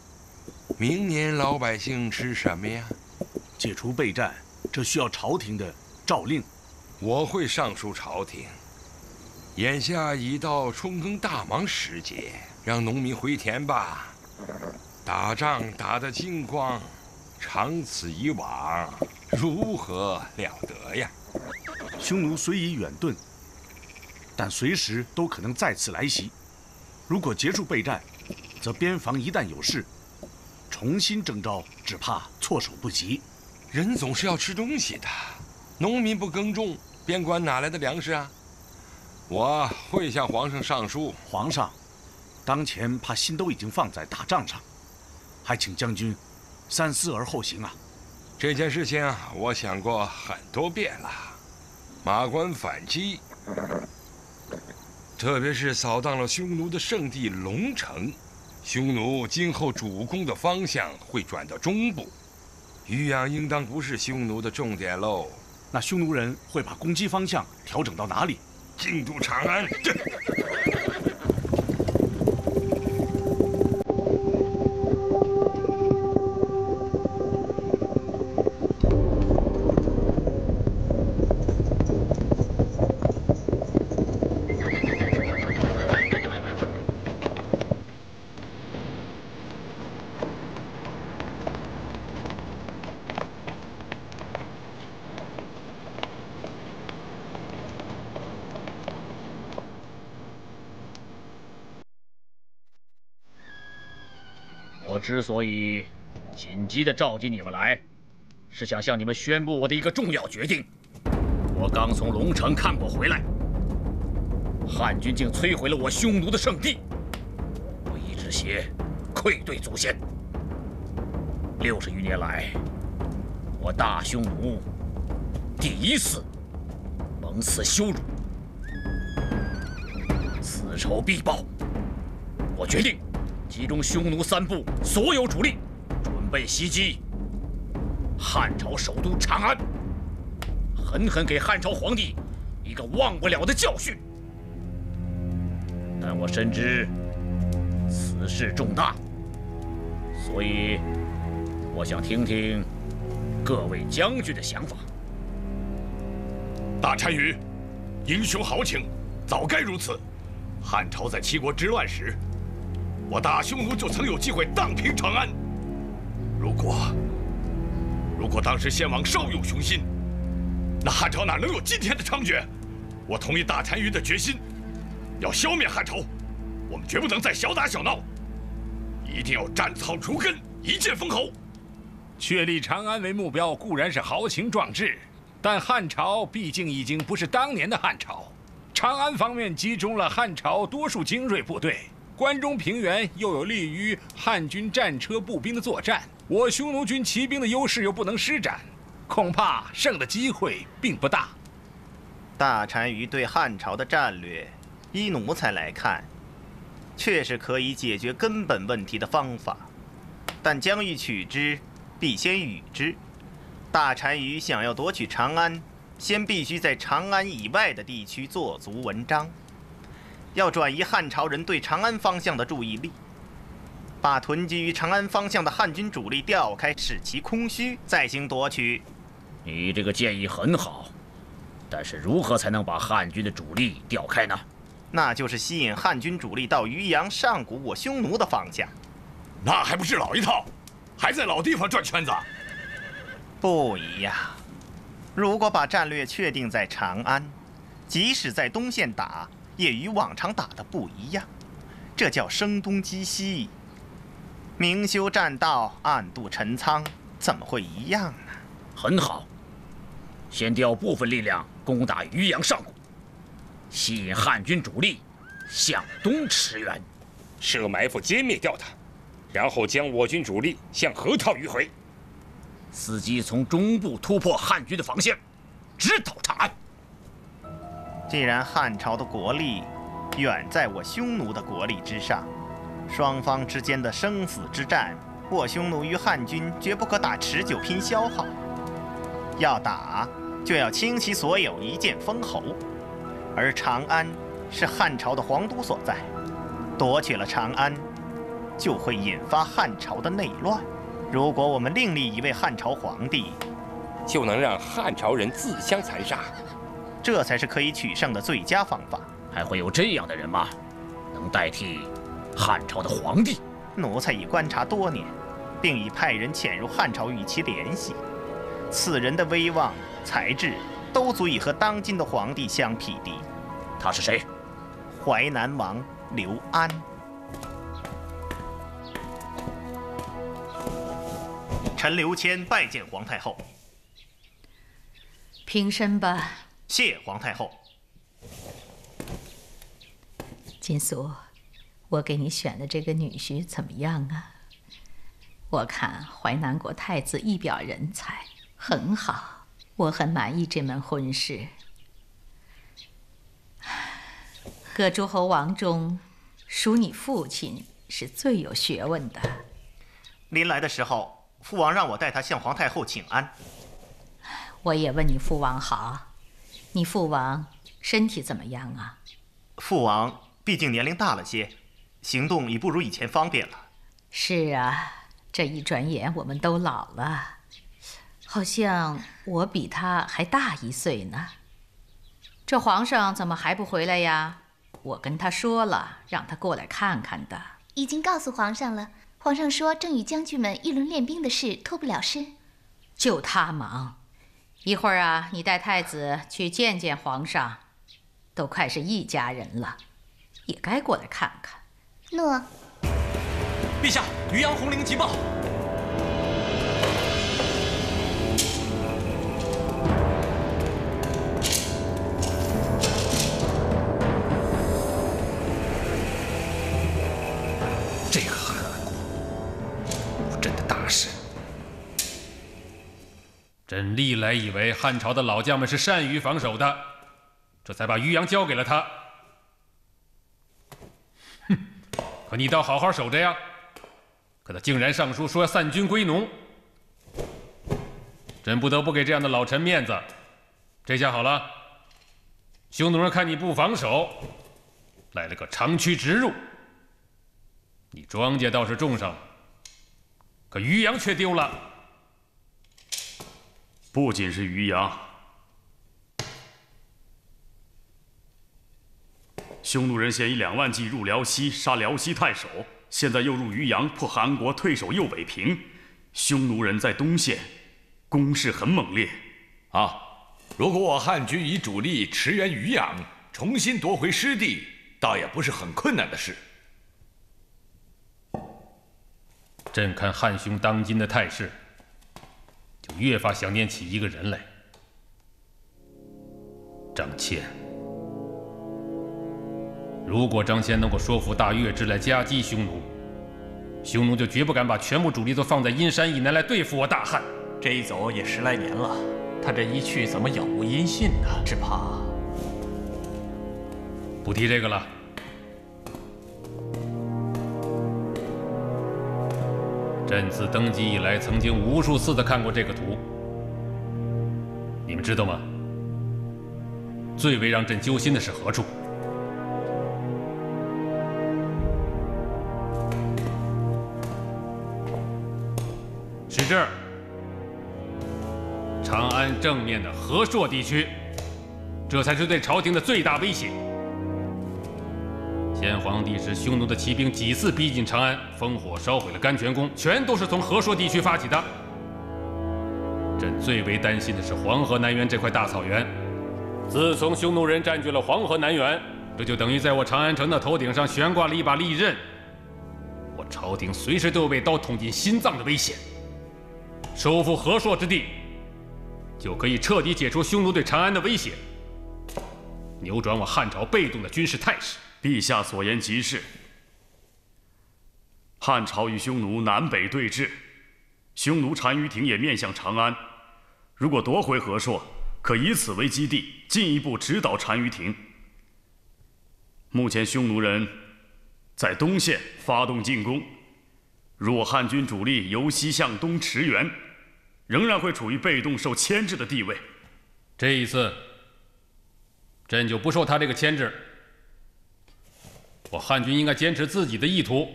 明年老百姓吃什么呀？解除备战，这需要朝廷的诏令。我会上书朝廷。眼下已到春耕大忙时节，让农民回田吧。打仗打得精光，长此以往，如何了得呀？匈奴虽已远遁，但随时都可能再次来袭。如果结束备战，则边防一旦有事，重新征召，只怕措手不及。人总是要吃东西的，农民不耕种，边关哪来的粮食啊？我会向皇上上书。皇上，当前怕心都已经放在打仗上，还请将军三思而后行啊！这件事情我想过很多遍了。马关反击，特别是扫荡了匈奴的圣地龙城，匈奴今后主攻的方向会转到中部，渔阳应当不是匈奴的重点喽。那匈奴人会把攻击方向调整到哪里？进驻长安。我之所以紧急地召集你们来，是想向你们宣布我的一个重要决定。我刚从龙城看过回来，汉军竟摧毁了我匈奴的圣地，我一止血，愧对祖先。60余年来，我大匈奴第一次蒙此羞辱，此仇必报。我决定集中匈奴3部所有主力，准备袭击汉朝首都长安，狠狠给汉朝皇帝一个忘不了的教训。但我深知此事重大，所以我想听听各位将军的想法。大单于，英雄豪情，早该如此。汉朝在七国之乱时，我大匈奴就曾有机会荡平长安。如果当时先王稍有雄心，那汉朝哪能有今天的猖獗？我同意大单于的决心，要消灭汉朝，我们绝不能再小打小闹。一定要斩草除根，一剑封喉。确立长安为目标固然是豪情壮志，但汉朝毕竟已经不是当年的汉朝。长安方面集中了汉朝多数精锐部队，关中平原又有利于汉军战车步兵的作战，我匈奴军骑兵的优势又不能施展，恐怕胜的机会并不大。大单于对汉朝的战略，依奴才来看，确是可以解决根本问题的方法，但将欲取之，必先予之。大单于想要夺取长安，先必须在长安以外的地区做足文章，要转移汉朝人对长安方向的注意力，把屯积于长安方向的汉军主力调开，使其空虚，再行夺取。你这个建议很好，但是如何才能把汉军的主力调开呢？那就是吸引汉军主力到渔阳、上古我匈奴的方向。那还不是老一套，还在老地方转圈子。不一样，如果把战略确定在长安，即使在东线打，也与往常打的不一样。这叫声东击西，明修栈道，暗度陈仓，怎么会一样呢？很好，先调部分力量攻打渔阳、上古，吸引汉军主力向东驰援，设埋伏歼灭掉他，然后将我军主力向河套迂回，伺机从中部突破汉军的防线，直捣长安。既然汉朝的国力远在我匈奴的国力之上，双方之间的生死之战，我匈奴与汉军绝不可打持久拼消耗。要打，就要倾其所有，一剑封喉。而长安是汉朝的皇都所在，夺取了长安，就会引发汉朝的内乱。如果我们另立一位汉朝皇帝，就能让汉朝人自相残杀，这才是可以取胜的最佳方法。还会有这样的人吗？能代替汉朝的皇帝？奴才已观察多年，并已派人潜入汉朝与其联系。此人的威望、才智都足以和当今的皇帝相匹敌。他是谁？淮南王刘安。臣刘谦拜见皇太后。平身吧。谢皇太后。金苏，我给你选的这个女婿怎么样啊？我看淮南国太子一表人才，很好，我很满意这门婚事。各诸侯王中，属你父亲是最有学问的。临来的时候，父王让我带他向皇太后请安。我也问你父王好，你父王身体怎么样啊？父王毕竟年龄大了些，行动已不如以前方便了。是啊，这一转眼我们都老了，好像我比他还大1岁呢。这皇上怎么还不回来呀？我跟他说了，让他过来看看的。已经告诉皇上了，皇上说正与将军们议论练兵的事，脱不了身。就他忙。一会儿啊，你带太子去见见皇上，都快是一家人了，也该过来看看。诺。陛下，渔阳红绫急报。这个韩国误朕的大事。朕历来以为汉朝的老将们是善于防守的，这才把渔阳交给了他。哼，可你倒好好守着呀！可他竟然上书说要散军归农，朕不得不给这样的老臣面子。这下好了，匈奴人看你不防守，来了个长驱直入。你庄稼倒是种上了，可渔阳却丢了。不仅是渔阳，匈奴人先以2万骑入辽西，杀辽西太守，现在又入渔阳，迫韩国退守右北平。匈奴人在东线攻势很猛烈啊！如果我汉军以主力驰援渔阳，重新夺回失地，倒也不是很困难的事。朕看汉兄当今的态势，就越发想念起一个人来，张骞。如果张骞能够说服大月支来夹击匈奴，匈奴就绝不敢把全部主力都放在阴山以南来对付我大汉。这一走也10来年了，他这一去怎么杳无音信呢？只怕……不提这个了。朕自登基以来，曾经无数次的看过这个图。你们知道吗？最为让朕揪心的是何处？是这儿，长安正面的河朔地区，这才是对朝廷的最大威胁。先皇帝使匈奴的骑兵几次逼近长安，烽火烧毁了甘泉宫，全都是从河朔地区发起的。朕最为担心的是黄河南缘这块大草原。自从匈奴人占据了黄河南缘，这就等于在我长安城的头顶上悬挂了一把利刃，我朝廷随时都有被刀捅进心脏的危险。收复河朔之地，就可以彻底解除匈奴对长安的威胁，扭转我汉朝被动的军事态势。陛下所言极是。汉朝与匈奴南北对峙，匈奴单于庭也面向长安。如果夺回河朔，可以此为基地，进一步直捣单于庭。目前匈奴人在东线发动进攻，若汉军主力由西向东驰援，仍然会处于被动受牵制的地位。这一次，朕就不受他这个牵制。我汉军应该坚持自己的意图，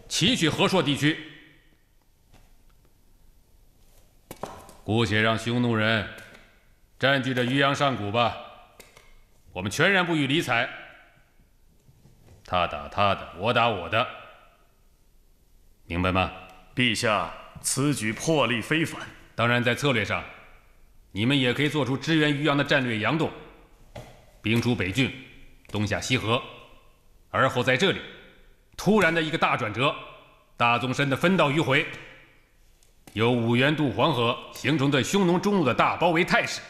奇取河朔地区。姑且让匈奴人占据着渔阳上谷吧，我们全然不予理睬。他打他的，我打我的，明白吗？陛下此举魄力非凡。当然，在策略上，你们也可以做出支援渔阳的战略佯动，兵出北郡，东下西河。而后在这里，突然的一个大转折，大纵深的分道迂回，由五原渡黄河，形成对匈奴中路的大包围态势，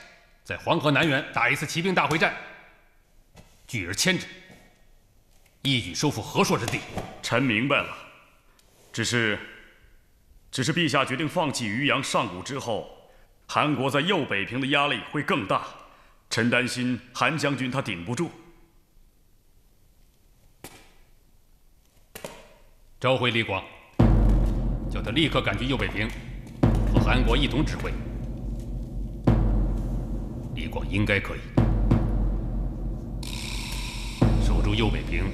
在黄河南缘打一次骑兵大会战，拒而牵之，一举收复河朔之地。臣明白了，只是陛下决定放弃渔阳上谷之后，韩国在右北平的压力会更大，臣担心韩将军他顶不住。召回李广，叫他立刻赶去右北平，和韩国一同指挥。李广应该可以守住右北平，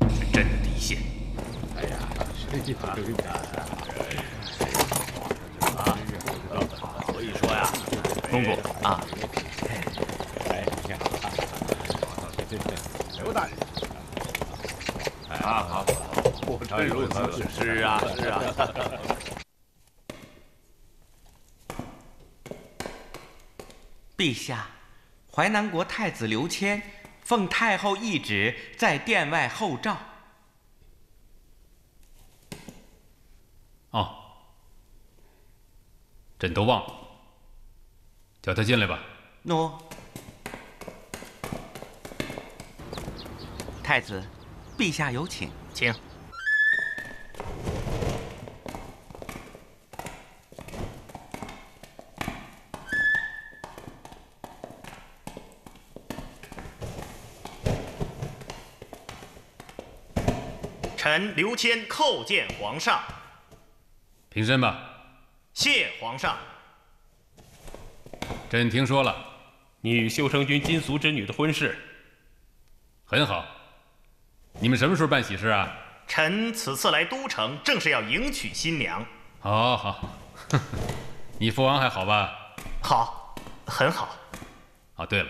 是朕的底线。哎呀，所以说呀，公公啊，刘大人，好。真如此，是啊。陛下，淮南国太子刘谦奉太后懿旨，在殿外候召。哦，朕都忘了，叫他进来吧。诺。太子，陛下有请。请。臣刘谦叩见皇上。平身吧。谢皇上。朕听说了，你与秀成君金俗之女的婚事，很好。你们什么时候办喜事啊？臣此次来都城，正是要迎娶新娘。好，好。你父王还好吧？好，很好。哦，对了，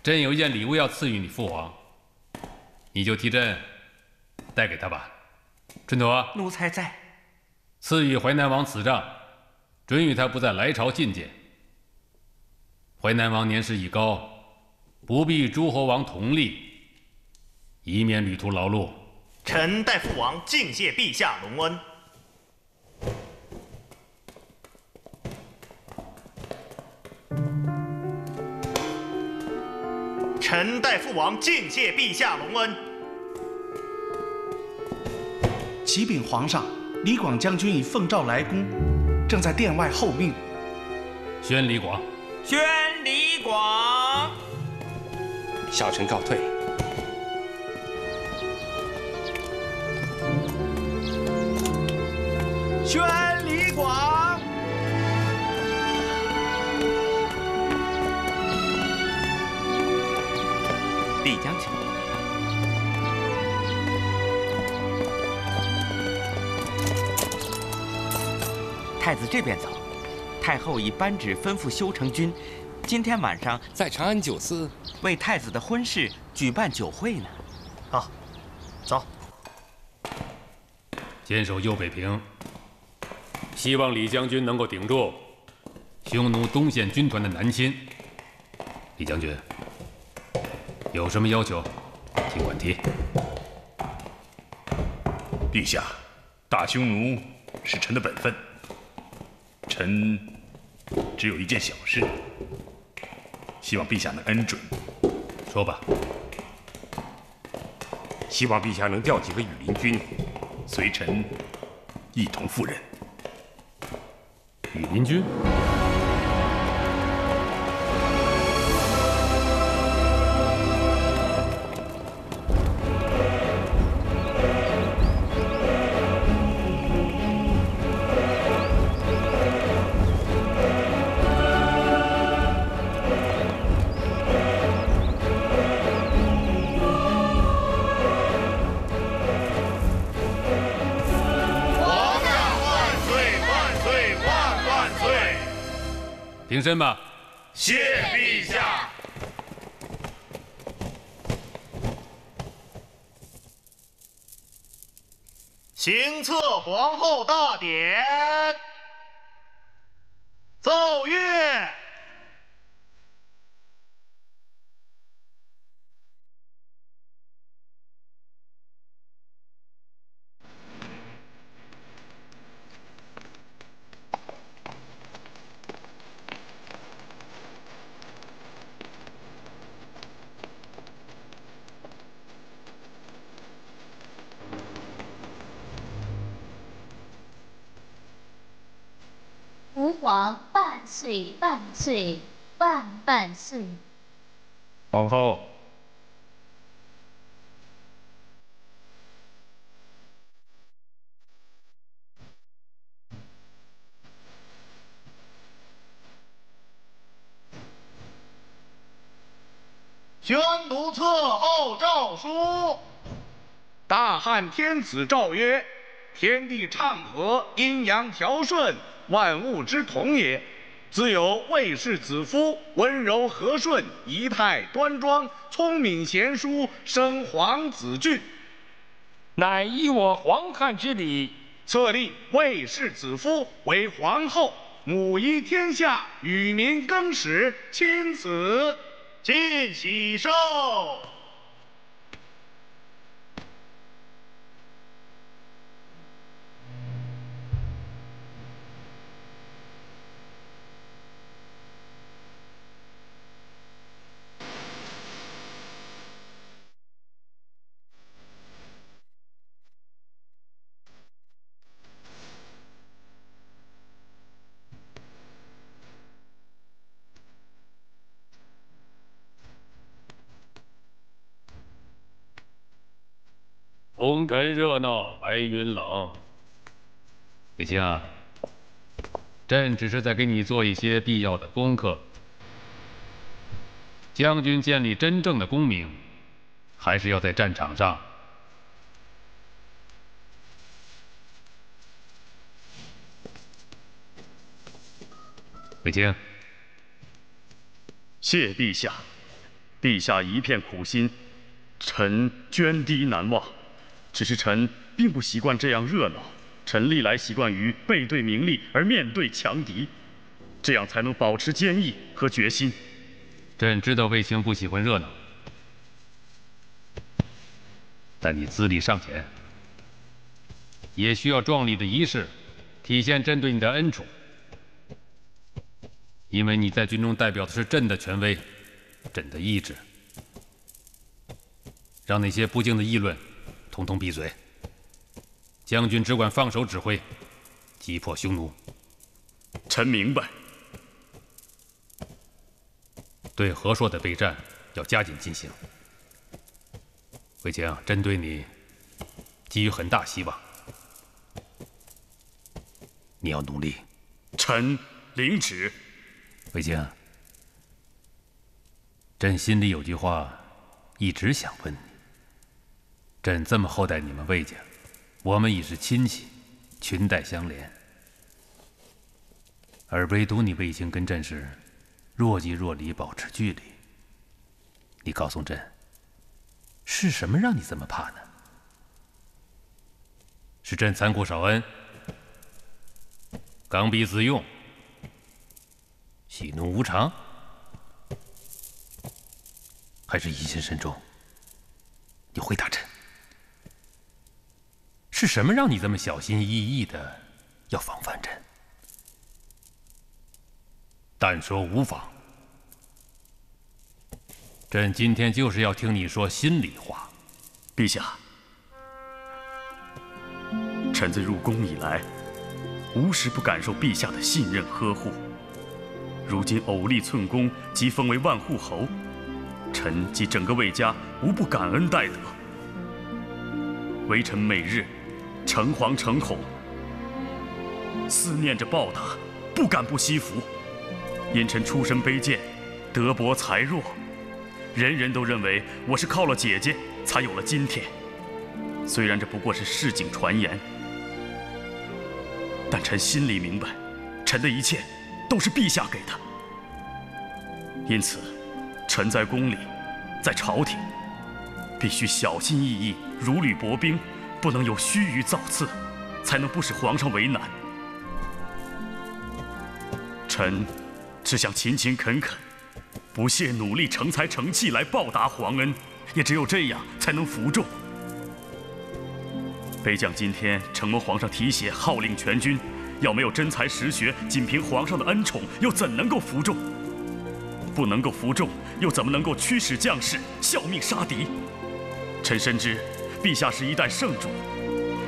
朕有一件礼物要赐予你父王，你就替朕带给他吧。春朵，奴才在。赐予淮南王此杖，准予他不再来朝觐见。淮南王年事已高，不必与诸侯王同立，以免旅途劳碌。臣代父王敬谢陛下隆恩。臣代父王敬谢陛下隆恩。启禀皇上，李广将军已奉诏来宫，正在殿外候命。宣李广。宣李广。小臣告退。宣李广。李将军。太子这边走，太后已颁旨吩咐修成军，今天晚上在长安酒肆为太子的婚事举办酒会呢。好，走。坚守右北平，希望李将军能够顶住匈奴东线军团的南侵。李将军有什么要求，尽管提。陛下，打匈奴是臣的本分。臣只有一件小事，希望陛下能恩准。说吧。希望陛下能调几个羽林军，随臣一同赴任。羽林军？平身吧。谢陛下。行册皇后大典，奏乐。吾皇万岁万岁万万岁！皇后，宣读册后诏书。大汉天子诏曰：天地畅和，阴阳调顺，万物之统也。自有魏氏子夫，温柔和顺，仪态端庄，聪明贤淑，生皇子俊。乃依我皇汉之礼，册立魏氏子夫为皇后，母仪天下，与民更始，钦此。尽喜寿。红尘热闹，白云冷。北京啊，朕只是在给你做一些必要的功课。将军建立真正的功名，还是要在战场上。北京，谢陛下，陛下一片苦心，臣涓滴难忘。只是臣并不习惯这样热闹，臣历来习惯于背对名利而面对强敌，这样才能保持坚毅和决心。朕知道卫青不喜欢热闹，但你资历尚浅，也需要壮丽的仪式，体现朕对你的恩宠。因为你在军中代表的是朕的权威，朕的意志。让那些不敬的议论，统统闭嘴。将军只管放手指挥，击破匈奴。臣明白。对和硕的备战要加紧进行。卫青，朕对你寄予很大希望，你要努力。臣领旨。卫青，朕心里有句话一直想问你。朕这么厚待你们卫家，我们已是亲戚，裙带相连，而唯独你卫青跟朕是若即若离，保持距离。你告诉朕，是什么让你这么怕呢？是朕残酷少恩，刚愎自用，喜怒无常，还是疑心深重？你回答朕，是什么让你这么小心翼翼的要防范朕？但说无妨，朕今天就是要听你说心里话。陛下，臣自入宫以来，无时不感受陛下的信任呵护。如今偶立寸功，即封为万户侯，臣及整个卫家无不感恩戴德。微臣每日诚惶诚恐，思念着报答，不敢不惜福。因臣出身卑贱，德薄才弱，人人都认为我是靠了姐姐才有了今天。虽然这不过是市井传言，但臣心里明白，臣的一切都是陛下给的。因此，臣在宫里，在朝廷，必须小心翼翼，如履薄冰，不能有须臾造次，才能不使皇上为难。臣只想勤勤恳恳，不懈努力，成才成器来报答皇恩，也只有这样才能服众。卑将今天承蒙皇上提携，号令全军，要没有真才实学，仅凭皇上的恩宠，又怎能够服众？不能够服众，又怎么能够驱使将士效命杀敌？臣深知，陛下是一代圣主，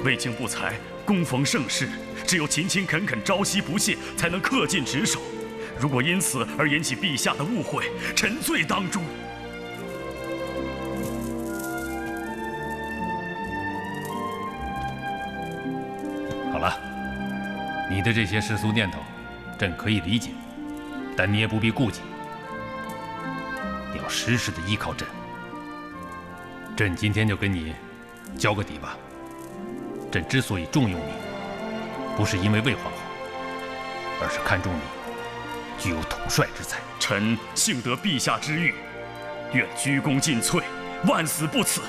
未经不才，恭逢盛世，只有勤勤恳恳，朝夕不懈，才能恪尽职守。如果因此而引起陛下的误会，臣罪当诛。好了，你的这些世俗念头，朕可以理解，但你也不必顾忌。你要时时的依靠朕。朕今天就跟你交个底吧。朕之所以重用你，不是因为魏皇后，而是看重你具有统帅之才。臣幸得陛下之誉，愿鞠躬尽瘁，万死不辞。